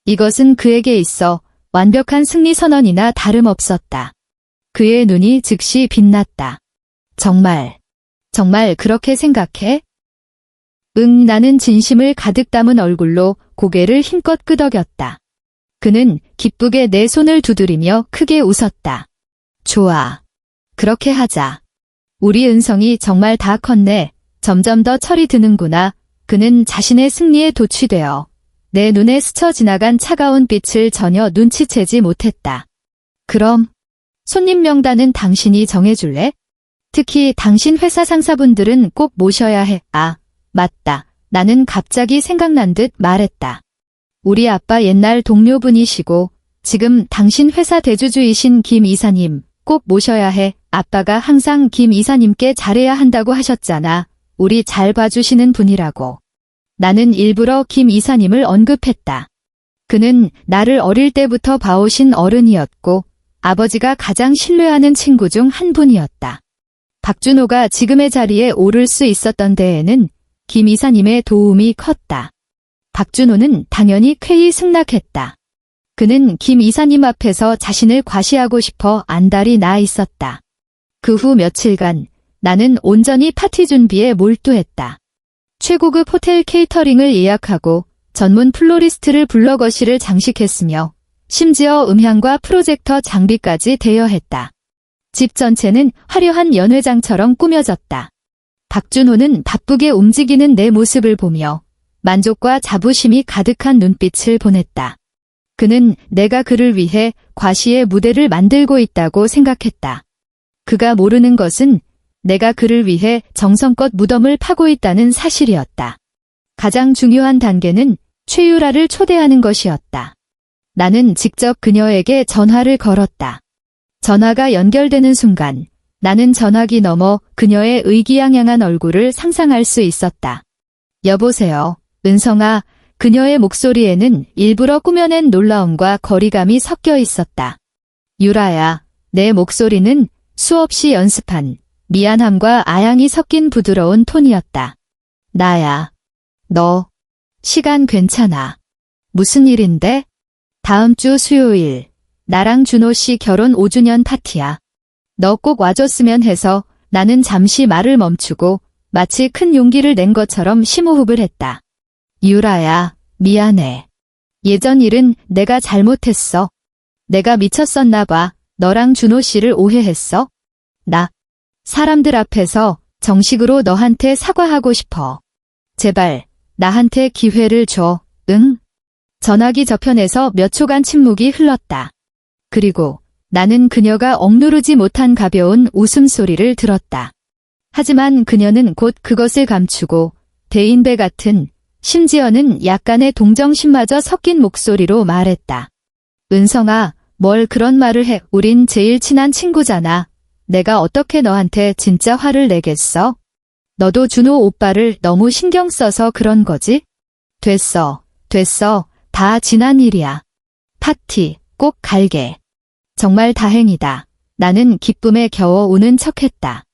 이것은 그에게 있어 완벽한 승리 선언이나 다름없었다. 그의 눈이 즉시 빛났다. 정말 그렇게 생각해? 응, 나는 진심을 가득 담은 얼굴로 고개를 힘껏 끄덕였다. 그는 기쁘게 내 손을 두드리며 크게 웃었다. 좋아. 그렇게 하자. 우리 은성이 정말 다 컸네. 점점 더 철이 드는구나. 그는 자신의 승리에 도취되어 내 눈에 스쳐 지나간 차가운 빛을 전혀 눈치채지 못했다. 그럼 손님 명단은 당신이 정해줄래? 특히 당신 회사 상사분들은 꼭 모셔야 해. 아, 맞다. 나는 갑자기 생각난 듯 말했다. 우리 아빠 옛날 동료분이시고 지금 당신 회사 대주주이신 김 이사님 꼭 모셔야 해. 아빠가 항상 김 이사님께 잘해야 한다고 하셨잖아. 우리 잘 봐주시는 분이라고. 나는 일부러 김 이사님을 언급했다. 그는 나를 어릴 때부터 봐오신 어른이었고 아버지가 가장 신뢰하는 친구 중 한 분이었다. 박준호가 지금의 자리에 오를 수 있었던 데에는 김 이사님의 도움이 컸다. 박준호는 당연히 쾌히 승낙했다. 그는 김 이사님 앞에서 자신을 과시하고 싶어 안달이 나 있었다. 그 후 며칠간 나는 온전히 파티 준비에 몰두했다. 최고급 호텔 케이터링을 예약하고 전문 플로리스트를 불러 거실을 장식했으며 심지어 음향과 프로젝터 장비까지 대여했다. 집 전체는 화려한 연회장처럼 꾸며졌다. 박준호는 바쁘게 움직이는 내 모습을 보며 만족과 자부심이 가득한 눈빛을 보냈다. 그는 내가 그를 위해 과시의 무대를 만들고 있다고 생각했다. 그가 모르는 것은 내가 그를 위해 정성껏 무덤을 파고 있다는 사실이었다. 가장 중요한 단계는 최유라를 초대하는 것이었다. 나는 직접 그녀에게 전화를 걸었다. 전화가 연결되는 순간 나는 전화기 너머 그녀의 의기양양한 얼굴을 상상할 수 있었다. 여보세요, 은성아. 그녀의 목소리에는 일부러 꾸며낸 놀라움과 거리감이 섞여 있었다. 유라야, 내 목소리는 수없이 연습한 미안함과 아양이 섞인 부드러운 톤이었다. 나야. 너. 시간 괜찮아. 무슨 일인데? 다음 주 수요일. 나랑 준호 씨 결혼 5주년 파티야. 너 꼭 와줬으면 해서. 나는 잠시 말을 멈추고 마치 큰 용기를 낸 것처럼 심호흡을 했다. 유라야, 미안해. 예전 일은 내가 잘못했어. 내가 미쳤었나 봐. 너랑 준호 씨를 오해했어. 나 사람들 앞에서 정식으로 너한테 사과하고 싶어. 제발 나한테 기회를 줘. 응? 전화기 저편에서 몇 초간 침묵이 흘렀다. 그리고 나는 그녀가 억누르지 못한 가벼운 웃음소리를 들었다. 하지만 그녀는 곧 그것을 감추고 대인배 같은, 심지어는 약간의 동정심마저 섞인 목소리로 말했다. 은성아, 뭘 그런 말을 해. 우린 제일 친한 친구잖아. 내가 어떻게 너한테 진짜 화를 내겠어? 너도 준호 오빠를 너무 신경 써서 그런 거지? 됐어. 다 지난 일이야. 파티 꼭 갈게. 정말 다행이다. 나는 기쁨에 겨워 우는 척했다.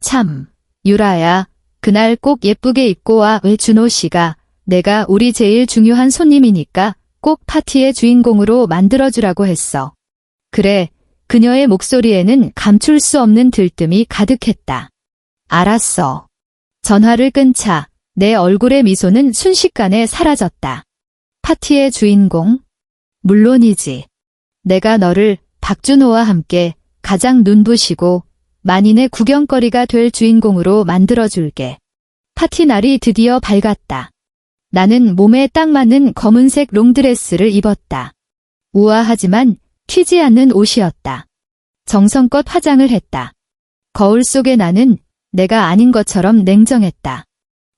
참, 유라야. 그날 꼭 예쁘게 입고 와. 왜 준호 씨가 내가 우리 제일 중요한 손님이니까 꼭 파티의 주인공으로 만들어주라고 했어. 그래, 그녀의 목소리에는 감출 수 없는 들뜸이 가득했다. 알았어. 전화를 끊자 내 얼굴의 미소는 순식간에 사라졌다. 파티의 주인공? 물론이지. 내가 너를 박준호와 함께 가장 눈부시고 만인의 구경거리가 될 주인공으로 만들어줄게. 파티 날이 드디어 밝았다. 나는 몸에 딱 맞는 검은색 롱드레스를 입었다. 우아하지만 튀지 않는 옷이었다. 정성껏 화장을 했다. 거울 속의 나는 내가 아닌 것처럼 냉정했다.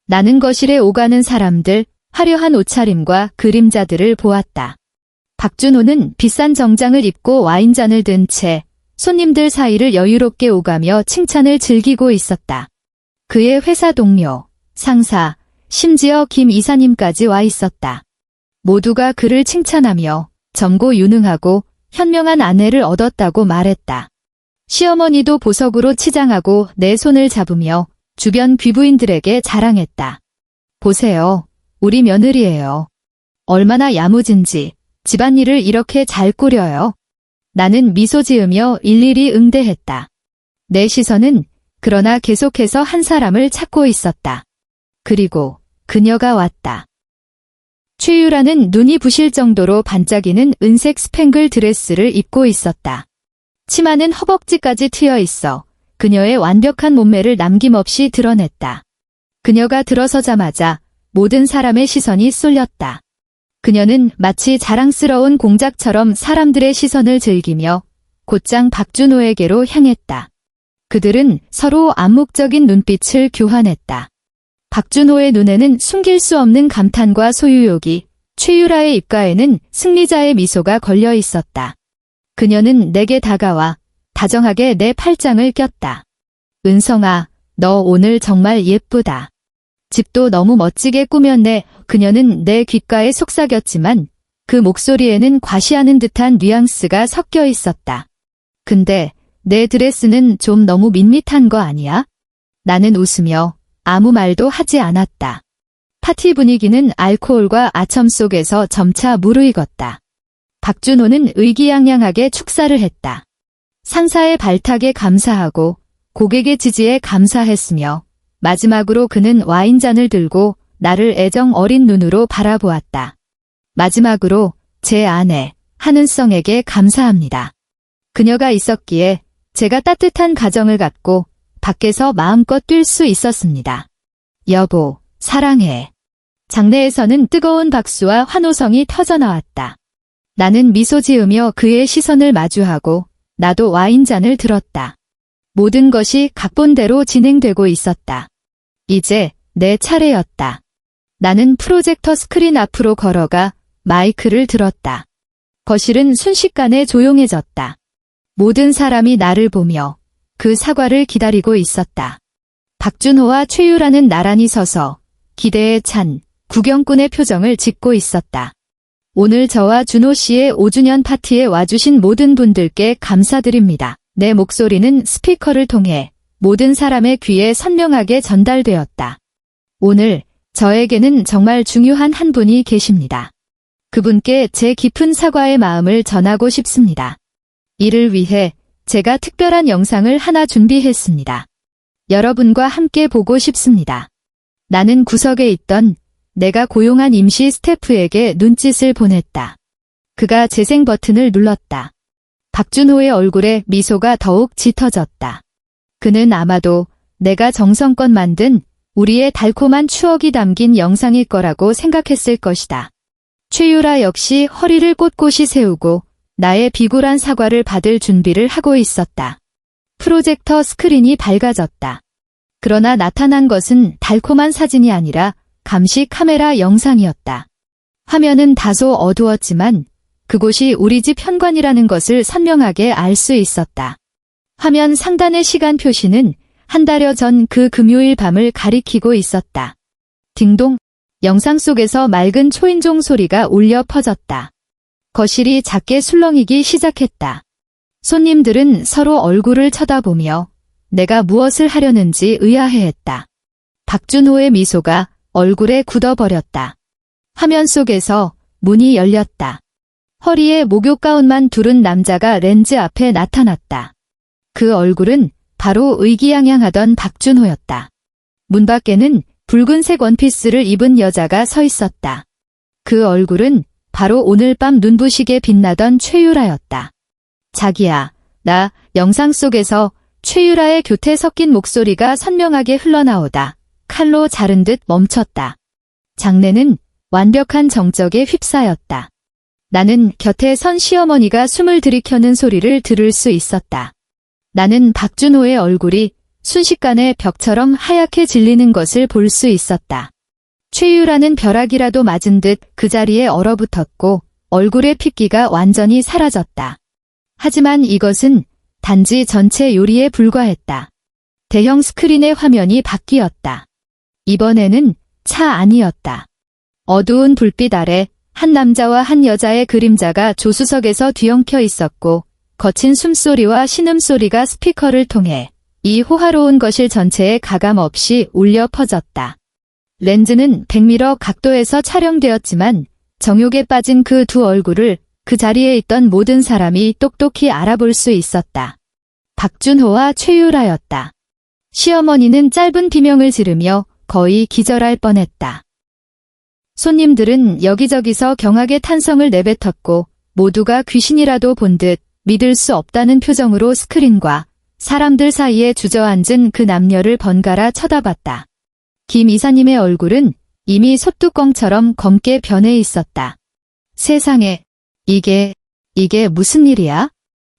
나는 거실에 오가는 사람들, 화려한 옷차림과 그림자들을 보았다. 박준호는 비싼 정장을 입고 와인잔을 든 채 손님들 사이를 여유롭게 오가며 칭찬을 즐기고 있었다. 그의 회사 동료, 상사, 심지어 김 이사님까지 와 있었다. 모두가 그를 칭찬하며 젊고 유능하고 현명한 아내를 얻었다고 말했다. 시어머니도 보석으로 치장하고 내 손을 잡으며 주변 귀부인들에게 자랑했다. 보세요. 우리 며느리예요. 얼마나 야무진지 집안일을 이렇게 잘 꾸려요. 나는 미소 지으며 일일이 응대했다. 내 시선은 그러나 계속해서 한 사람을 찾고 있었다. 그리고 그녀가 왔다. 최유라는 눈이 부실 정도로 반짝이는 은색 스팽글 드레스를 입고 있었다. 치마는 허벅지까지 트여 있어 그녀의 완벽한 몸매를 남김없이 드러냈다. 그녀가 들어서자마자 모든 사람의 시선이 쏠렸다. 그녀는 마치 자랑스러운 공작처럼 사람들의 시선을 즐기며 곧장 박준호에게로 향했다. 그들은 서로 암묵적인 눈빛을 교환했다. 박준호의 눈에는 숨길 수 없는 감탄과 소유욕이, 최유라의 입가에는 승리자의 미소가 걸려 있었다. 그녀는 내게 다가와 다정하게 내 팔짱을 꼈다. 은성아, 너 오늘 정말 예쁘다. 집도 너무 멋지게 꾸몄네. 그녀는 내 귓가에 속삭였지만 그 목소리에는 과시하는 듯한 뉘앙스가 섞여 있었다. 근데 내 드레스는 좀 너무 밋밋한 거 아니야? 나는 웃으며 아무 말도 하지 않았다. 파티 분위기는 알코올과 아첨 속에서 점차 무르익었다. 박준호는 의기양양하게 축사를 했다. 상사의 발탁에 감사하고 고객의 지지에 감사했으며 마지막으로 그는 와인잔을 들고 나를 애정 어린 눈으로 바라보았다. 마지막으로 제 아내 한은성에게 감사합니다. 그녀가 있었기에 제가 따뜻한 가정을 갖고 밖에서 마음껏 뛸 수 있었습니다. 여보, 사랑해. 장내에서는 뜨거운 박수와 환호성이 터져나왔다. 나는 미소 지으며 그의 시선을 마주하고 나도 와인잔을 들었다. 모든 것이 각본대로 진행되고 있었다. 이제 내 차례였다. 나는 프로젝터 스크린 앞으로 걸어가 마이크를 들었다. 거실은 순식간에 조용해졌다. 모든 사람이 나를 보며 그 사과를 기다리고 있었다. 박준호와 최유라는 나란히 서서 기대에 찬 구경꾼의 표정을 짓고 있었다. 오늘 저와 준호 씨의 5주년 파티에 와주신 모든 분들께 감사드립니다. 내 목소리는 스피커를 통해 모든 사람의 귀에 선명하게 전달되었다. 오늘 저에게는 정말 중요한 한 분이 계십니다. 그분께 제 깊은 사과의 마음을 전하고 싶습니다. 이를 위해 제가 특별한 영상을 하나 준비했습니다. 여러분과 함께 보고 싶습니다. 나는 구석에 있던 내가 고용한 임시 스태프에게 눈짓을 보냈다. 그가 재생 버튼을 눌렀다. 박준호의 얼굴에 미소가 더욱 짙어졌다. 그는 아마도 내가 정성껏 만든 우리의 달콤한 추억이 담긴 영상일 거라고 생각했을 것이다. 최유라 역시 허리를 꼿꼿이 세우고 나의 비굴한 사과를 받을 준비를 하고 있었다. 프로젝터 스크린이 밝아졌다. 그러나 나타난 것은 달콤한 사진이 아니라 감시 카메라 영상이었다. 화면은 다소 어두웠지만 그곳이 우리 집 현관이라는 것을 선명하게 알 수 있었다. 화면 상단의 시간 표시는 한 달여 전 그 금요일 밤을 가리키고 있었다. 딩동, 영상 속에서 맑은 초인종 소리가 울려 퍼졌다. 거실이 작게 술렁이기 시작했다. 손님들은 서로 얼굴을 쳐다보며 내가 무엇을 하려는지 의아해했다. 박준호의 미소가 얼굴에 굳어버렸다. 화면 속에서 문이 열렸다. 허리에 목욕 가운만 두른 남자가 렌즈 앞에 나타났다. 그 얼굴은 바로 의기양양하던 박준호였다. 문 밖에는 붉은색 원피스를 입은 여자가 서 있었다. 그 얼굴은 바로 오늘 밤 눈부시게 빛나던 최유라였다. 자기야, 나 영상 속에서 최유라의 교태 섞인 목소리가 선명하게 흘러나오다. 칼로 자른 듯 멈췄다. 장내는 완벽한 정적에 휩싸였다. 나는 곁에 선 시어머니가 숨을 들이켜는 소리를 들을 수 있었다. 나는 박준호의 얼굴이 순식간에 벽처럼 하얗게 질리는 것을 볼 수 있었다. 최유라는 벼락이라도 맞은 듯 그 자리에 얼어붙었고 얼굴의 핏기가 완전히 사라졌다. 하지만 이것은 단지 전체 요리에 불과했다. 대형 스크린의 화면이 바뀌었다. 이번에는 차 안이었다. 어두운 불빛 아래 한 남자와 한 여자의 그림자가 조수석에서 뒤엉켜 있었고 거친 숨소리와 신음소리가 스피커를 통해 이 호화로운 거실 전체에 가감없이 울려 퍼졌다. 렌즈는 100mm 각도에서 촬영되었지만 정욕에 빠진 그 두 얼굴을 그 자리에 있던 모든 사람이 똑똑히 알아볼 수 있었다. 박준호와 최유라였다. 시어머니는 짧은 비명을 지르며 거의 기절할 뻔했다. 손님들은 여기저기서 경악의 탄성을 내뱉었고 모두가 귀신이라도 본 듯 믿을 수 없다는 표정으로 스크린과 사람들 사이에 주저앉은 그 남녀를 번갈아 쳐다봤다. 김 이사님의 얼굴은 이미 솥뚜껑처럼 검게 변해 있었다. 세상에, 이게 무슨 일이야?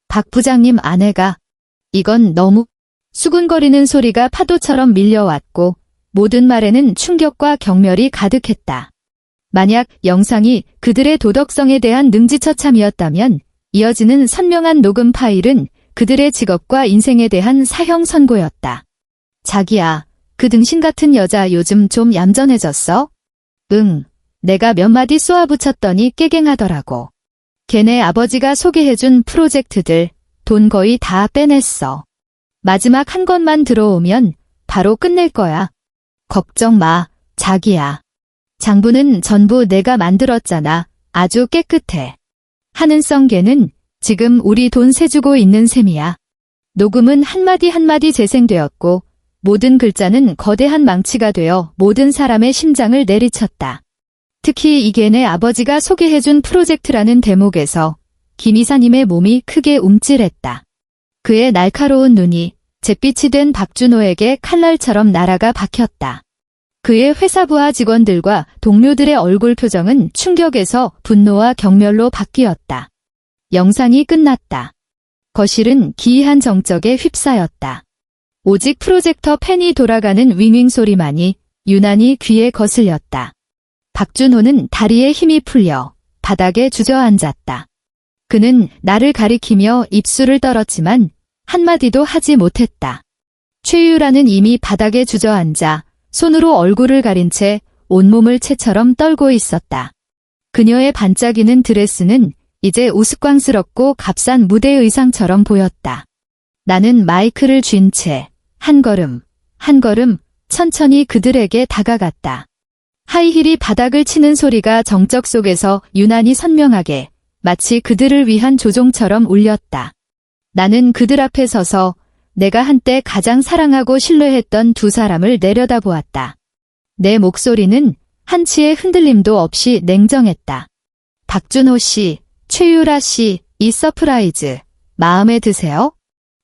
박 부장님 아내가, 이건 너무... 수군거리는 소리가 파도처럼 밀려왔고 모든 말에는 충격과 경멸이 가득했다. 만약 영상이 그들의 도덕성에 대한 능지처참이었다면 이어지는 선명한 녹음 파일은 그들의 직업과 인생에 대한 사형 선고였다. 자기야, 그 등신 같은 여자 요즘 좀 얌전해졌어? 응, 내가 몇 마디 쏘아붙였더니 깨갱하더라고. 걔네 아버지가 소개해준 프로젝트들 돈 거의 다 빼냈어. 마지막 한 건만 들어오면 바로 끝낼 거야. 걱정 마, 자기야. 장부는 전부 내가 만들었잖아. 아주 깨끗해. 하는 썽개는 지금 우리 돈 세주고 있는 셈이야. 녹음은 한마디 한마디 재생되었고 모든 글자는 거대한 망치가 되어 모든 사람의 심장을 내리쳤다. 특히 이게 내 아버지가 소개해준 프로젝트라는 대목에서 김 이사님의 몸이 크게 움찔했다. 그의 날카로운 눈이 잿빛이 된 박준호에게 칼날처럼 날아가 박혔다. 그의 회사 부하 직원들과 동료들의 얼굴 표정은 충격에서 분노와 경멸로 바뀌었다. 영상이 끝났다. 거실은 기이한 정적에 휩싸였다. 오직 프로젝터 펜이 돌아가는 윙윙 소리만이 유난히 귀에 거슬렸다. 박준호는 다리에 힘이 풀려 바닥에 주저앉았다. 그는 나를 가리키며 입술을 떨었지만 한마디도 하지 못했다. 최유라는 이미 바닥에 주저앉아 손으로 얼굴을 가린 채 온몸을 채처럼 떨고 있었다. 그녀의 반짝이는 드레스는 이제 우스꽝스럽고 값싼 무대 의상처럼 보였다. 나는 마이크를 쥔 채 한 걸음, 한 걸음 천천히 그들에게 다가갔다. 하이힐이 바닥을 치는 소리가 정적 속에서 유난히 선명하게 마치 그들을 위한 조종처럼 울렸다. 나는 그들 앞에 서서 내가 한때 가장 사랑하고 신뢰했던 두 사람을 내려다보았다. 내 목소리는 한치의 흔들림도 없이 냉정했다. 박준호 씨, 최유라 씨, 이 서프라이즈 마음에 드세요?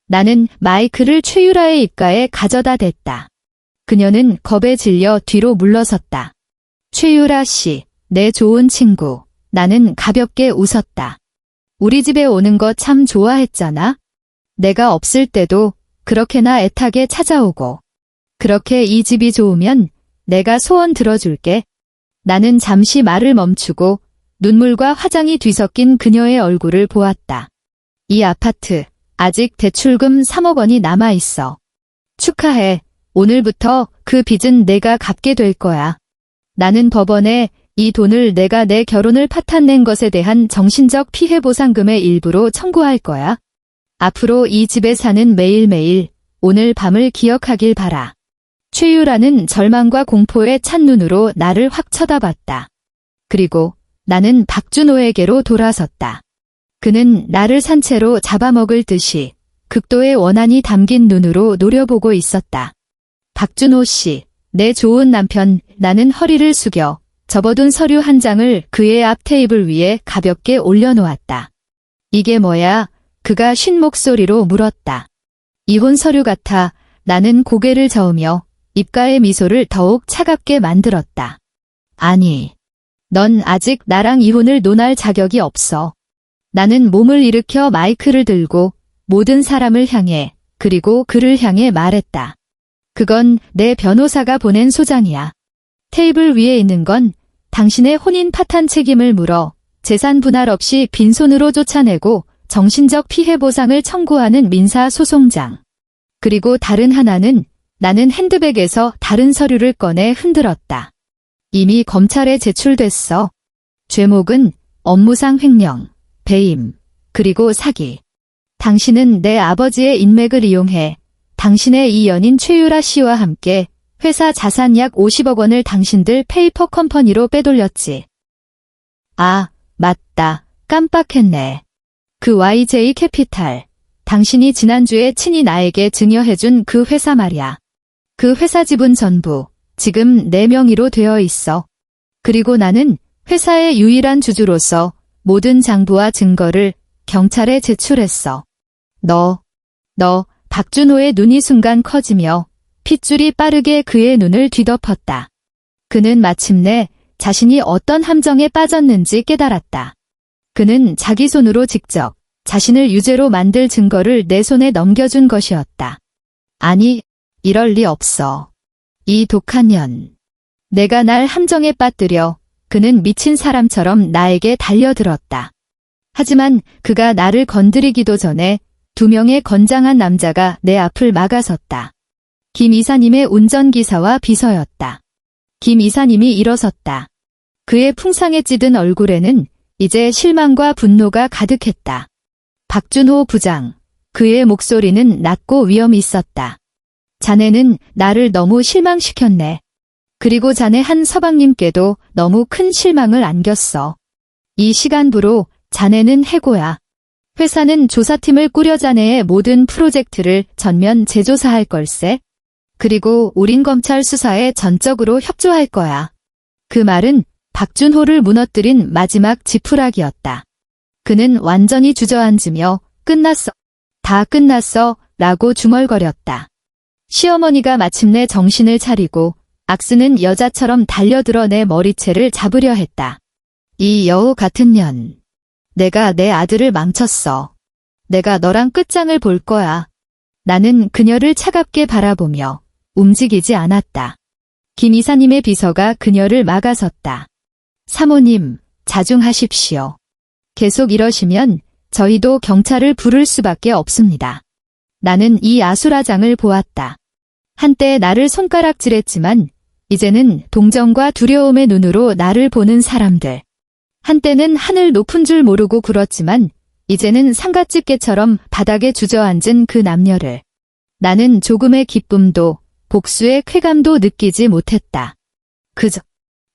나는 마이크를 최유라의 입가에 가져다 댔다. 그녀는 겁에 질려 뒤로 물러섰다. 최유라 씨, 내 좋은 친구. 나는 가볍게 웃었다. 우리 집에 오는 거 참 좋아했잖아. 내가 없을 때도 그렇게나 애타게 찾아오고. 그렇게 이 집이 좋으면 내가 소원 들어줄게. 나는 잠시 말을 멈추고 눈물과 화장이 뒤섞인 그녀의 얼굴을 보았다. 이 아파트, 아직 대출금 3억 원이 남아있어. 축하해. 오늘부터 그 빚은 내가 갚게 될 거야. 나는 법원에 이 돈을 내가 내 결혼을 파탄낸 것에 대한 정신적 피해 보상금의 일부로 청구할 거야. 앞으로 이 집에 사는 매일매일 오늘 밤을 기억하길 바라. 최유라는 절망과 공포에 찬 눈으로 나를 확 쳐다봤다. 그리고 나는 박준호에게로 돌아섰다. 그는 나를 산채로 잡아먹을 듯이 극도의 원한이 담긴 눈으로 노려보고 있었다. 박준호 씨, 내 좋은 남편. 나는 허리를 숙여 접어둔 서류 한 장을 그의 앞 테이블 위에 가볍게 올려놓았다. 이게 뭐야? 그가 쉰 목소리로 물었다. 이혼 서류 같아. 나는 고개를 저으며 입가의 미소를 더욱 차갑게 만들었다. 아니, 넌 아직 나랑 이혼을 논할 자격이 없어. 나는 몸을 일으켜 마이크를 들고 모든 사람을 향해 그리고 그를 향해 말했다. 그건 내 변호사가 보낸 소장이야. 테이블 위에 있는 건 당신의 혼인 파탄 책임을 물어 재산 분할 없이 빈손으로 쫓아내고 정신적 피해 보상을 청구하는 민사소송장. 그리고 다른 하나는 나는 핸드백에서 다른 서류를 꺼내 흔들었다. 이미 검찰에 제출됐어. 죄목은 업무상 횡령, 배임, 그리고 사기. 당신은 내 아버지의 인맥을 이용해 당신의 이 연인 최유라 씨와 함께 회사 자산 약 50억 원을 당신들 페이퍼 컴퍼니로 빼돌렸지. 아, 맞다. 깜빡했네. 그 YJ 캐피탈. 당신이 지난주에 친히 나에게 증여해준 그 회사 말이야. 그 회사 지분 전부 지금 내 명의로 되어 있어. 그리고 나는 회사의 유일한 주주로서 모든 장부와 증거를 경찰에 제출했어. 너, 박준호의 눈이 순간 커지며 핏줄이 빠르게 그의 눈을 뒤덮었다. 그는 마침내 자신이 어떤 함정에 빠졌는지 깨달았다. 그는 자기 손으로 직접 자신을 유죄로 만들 증거를 내 손에 넘겨준 것이었다. 아니, 이럴 리 없어. 이 독한 년. 내가 날 함정에 빠뜨려 그는 미친 사람처럼 나에게 달려들었다. 하지만 그가 나를 건드리기도 전에 두 명의 건장한 남자가 내 앞을 막아섰다. 김 이사님의 운전기사와 비서였다. 김 이사님이 일어섰다. 그의 풍상에 찌든 얼굴에는 이제 실망과 분노가 가득했다. 박준호 부장. 그의 목소리는 낮고 위엄이 있었다. 자네는 나를 너무 실망시켰네. 그리고 자네 한 서방님께도 너무 큰 실망을 안겼어. 이 시간부로 자네는 해고야. 회사는 조사팀을 꾸려 자네의 모든 프로젝트를 전면 재조사할 걸세. 그리고 우린 검찰 수사에 전적으로 협조할 거야. 그 말은 박준호를 무너뜨린 마지막 지푸라기였다. 그는 완전히 주저앉으며 끝났어. 다 끝났어 라고 중얼거렸다. 시어머니가 마침내 정신을 차리고 악스는 여자처럼 달려들어 내 머리채를 잡으려 했다. 이 여우 같은 년. 내가 내 아들을 망쳤어. 내가 너랑 끝장을 볼 거야. 나는 그녀를 차갑게 바라보며 움직이지 않았다. 김 이사님의 비서가 그녀를 막아섰다. 사모님, 자중하십시오. 계속 이러시면 저희도 경찰을 부를 수밖에 없습니다. 나는 이 아수라장을 보았다. 한때 나를 손가락질했지만 이제는 동정과 두려움의 눈으로 나를 보는 사람들. 한때는 하늘 높은 줄 모르고 굴었지만 이제는 상갓집게처럼 바닥에 주저앉은 그 남녀를. 나는 조금의 기쁨도 복수의 쾌감도 느끼지 못했다. 그저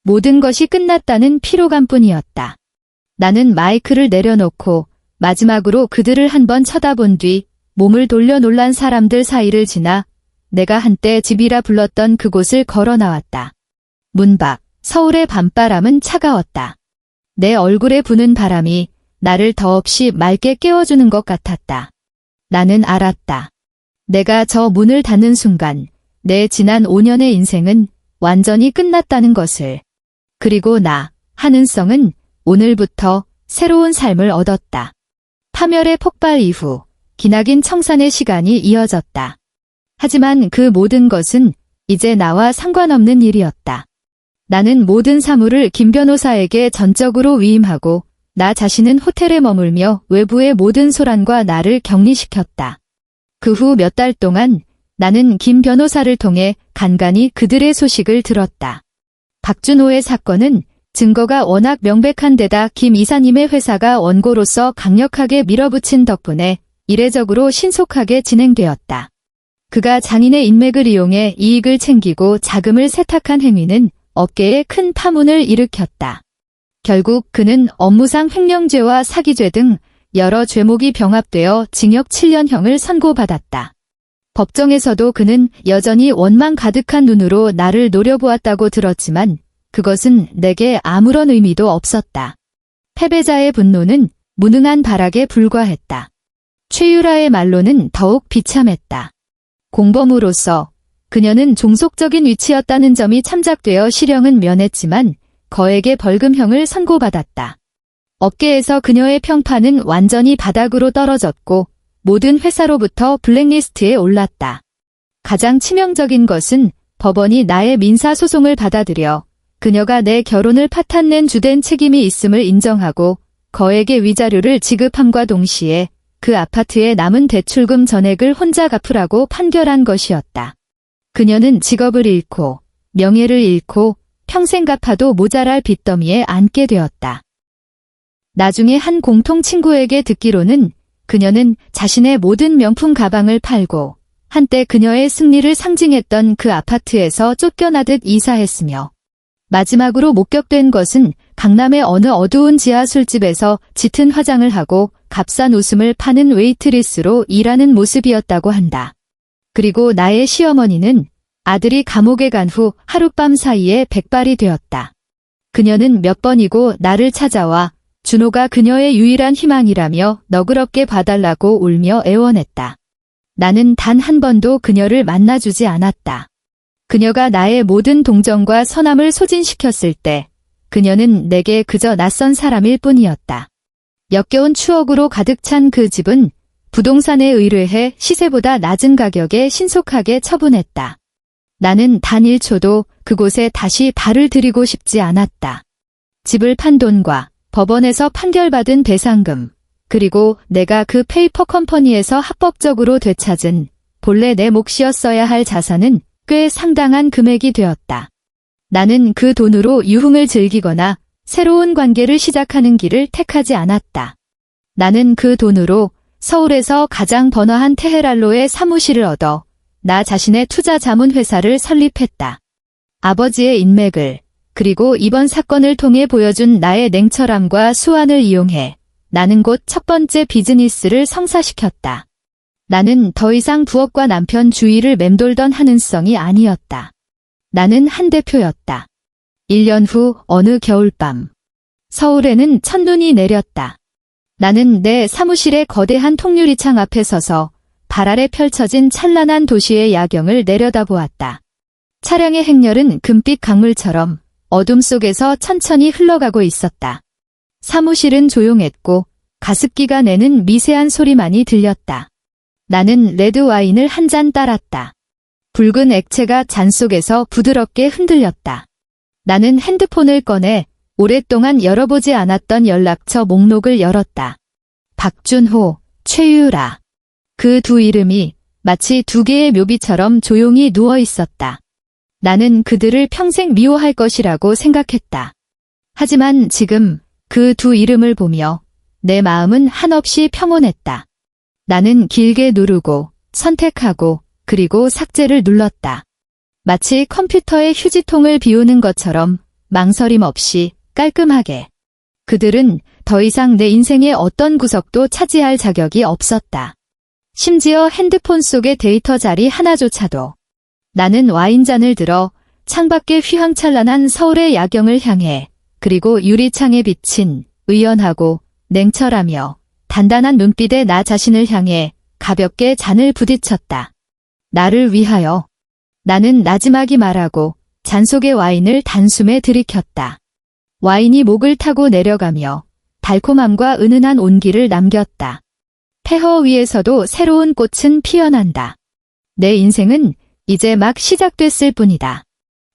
모든 것이 끝났다는 피로감뿐이었다. 나는 마이크를 내려놓고 마지막으로 그들을 한번 쳐다본 뒤 몸을 돌려 놀란 사람들 사이를 지나 내가 한때 집이라 불렀던 그곳을 걸어 나왔다. 문 밖, 서울의 밤바람은 차가웠다. 내 얼굴에 부는 바람이 나를 더없이 맑게 깨워주는 것 같았다. 나는 알았다. 내가 저 문을 닫는 순간 내 지난 5년의 인생은 완전히 끝났다는 것을. 그리고 나, 한은성은 오늘부터 새로운 삶을 얻었다. 파멸의 폭발 이후 기나긴 청산의 시간이 이어졌다. 하지만 그 모든 것은 이제 나와 상관없는 일이었다. 나는 모든 사물을 김 변호사에게 전적으로 위임하고 나 자신은 호텔에 머물며 외부의 모든 소란과 나를 격리시켰다. 그 후 몇 달 동안 나는 김 변호사를 통해 간간히 그들의 소식을 들었다. 박준호의 사건은 증거가 워낙 명백한 데다 김 이사님의 회사가 원고로서 강력하게 밀어붙인 덕분에 이례적으로 신속하게 진행되었다. 그가 장인의 인맥을 이용해 이익을 챙기고 자금을 세탁한 행위는 업계에 큰 파문을 일으켰다. 결국 그는 업무상 횡령죄와 사기죄 등 여러 죄목이 병합되어 징역 7년형을 선고받았다. 법정에서도 그는 여전히 원망 가득한 눈으로 나를 노려보았다고 들었지만 그것은 내게 아무런 의미도 없었다. 패배자의 분노는 무능한 발악에 불과했다. 최유라의 말로는 더욱 비참했다. 공범으로서 그녀는 종속적인 위치였다는 점이 참작되어 실형은 면했지만 거액의 벌금형을 선고받았다. 업계에서 그녀의 평판은 완전히 바닥으로 떨어졌고 모든 회사로부터 블랙리스트에 올랐다. 가장 치명적인 것은 법원이 나의 민사소송을 받아들여 그녀가 내 결혼을 파탄낸 주된 책임이 있음을 인정하고 거액의 위자료를 지급함과 동시에 그 아파트에 남은 대출금 전액을 혼자 갚으라고 판결한 것이었다. 그녀는 직업을 잃고 명예를 잃고 평생 갚아도 모자랄 빚더미에 앉게 되었다. 나중에 한 공통 친구에게 듣기로는 그녀는 자신의 모든 명품 가방을 팔고 한때 그녀의 승리를 상징했던 그 아파트에서 쫓겨나듯 이사했으며 마지막으로 목격된 것은 강남의 어느 어두운 지하 술집에서 짙은 화장을 하고 값싼 웃음을 파는 웨이트리스로 일하는 모습이었다고 한다. 그리고 나의 시어머니는 아들이 감옥에 간 후 하룻밤 사이에 백발이 되었다. 그녀는 몇 번이고 나를 찾아와 준호가 그녀의 유일한 희망이라며 너그럽게 봐달라고 울며 애원했다. 나는 단 한 번도 그녀를 만나주지 않았다. 그녀가 나의 모든 동정과 선함을 소진시켰을 때 그녀는 내게 그저 낯선 사람일 뿐이었다. 역겨운 추억으로 가득 찬 그 집은 부동산에 의뢰해 시세보다 낮은 가격에 신속하게 처분했다. 나는 단 1초도 그곳에 다시 발을 들이고 싶지 않았다. 집을 판 돈과 법원에서 판결받은 배상금, 그리고 내가 그 페이퍼 컴퍼니에서 합법적으로 되찾은 본래 내 몫이었어야 할 자산은 꽤 상당한 금액이 되었다. 나는 그 돈으로 유흥을 즐기거나 새로운 관계를 시작하는 길을 택하지 않았다. 나는 그 돈으로 서울에서 가장 번화한 테헤랄로의 사무실을 얻어 나 자신의 투자 자문 회사를 설립했다. 아버지의 인맥을, 그리고 이번 사건을 통해 보여준 나의 냉철함과 수완을 이용해 나는 곧 첫 번째 비즈니스를 성사시켰다. 나는 더 이상 부업과 남편 주위를 맴돌던 하는성이 아니었다. 나는 한 대표였다. 1년 후 어느 겨울밤. 서울에는 첫눈이 내렸다. 나는 내 사무실의 거대한 통유리창 앞에 서서 발 아래 펼쳐진 찬란한 도시의 야경을 내려다보았다. 차량의 행렬은 금빛 강물처럼 어둠 속에서 천천히 흘러가고 있었다. 사무실은 조용했고 가습기가 내는 미세한 소리만이 들렸다. 나는 레드 와인을 한 잔 따랐다. 붉은 액체가 잔 속에서 부드럽게 흔들렸다. 나는 핸드폰을 꺼내 오랫동안 열어보지 않았던 연락처 목록을 열었다. 박준호, 최유라. 그 두 이름이 마치 두 개의 묘비처럼 조용히 누워 있었다. 나는 그들을 평생 미워할 것이라고 생각했다. 하지만 지금 그 두 이름을 보며 내 마음은 한없이 평온했다. 나는 길게 누르고 선택하고 그리고 삭제를 눌렀다. 마치 컴퓨터의 휴지통을 비우는 것처럼 망설임 없이 깔끔하게. 그들은 더 이상 내 인생의 어떤 구석도 차지할 자격이 없었다. 심지어 핸드폰 속의 데이터 자리 하나조차도. 나는 와인잔을 들어 창밖의 휘황찬란한 서울의 야경을 향해 그리고 유리창에 비친 의연하고 냉철하며 단단한 눈빛의 나 자신을 향해 가볍게 잔을 부딪혔다. 나를 위하여. 나는 나지막이 말하고 잔 속의 와인을 단숨에 들이켰다. 와인이 목을 타고 내려가며 달콤함과 은은한 온기를 남겼다. 폐허 위에서도 새로운 꽃은 피어난다. 내 인생은 이제 막 시작됐을 뿐이다.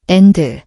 엔드.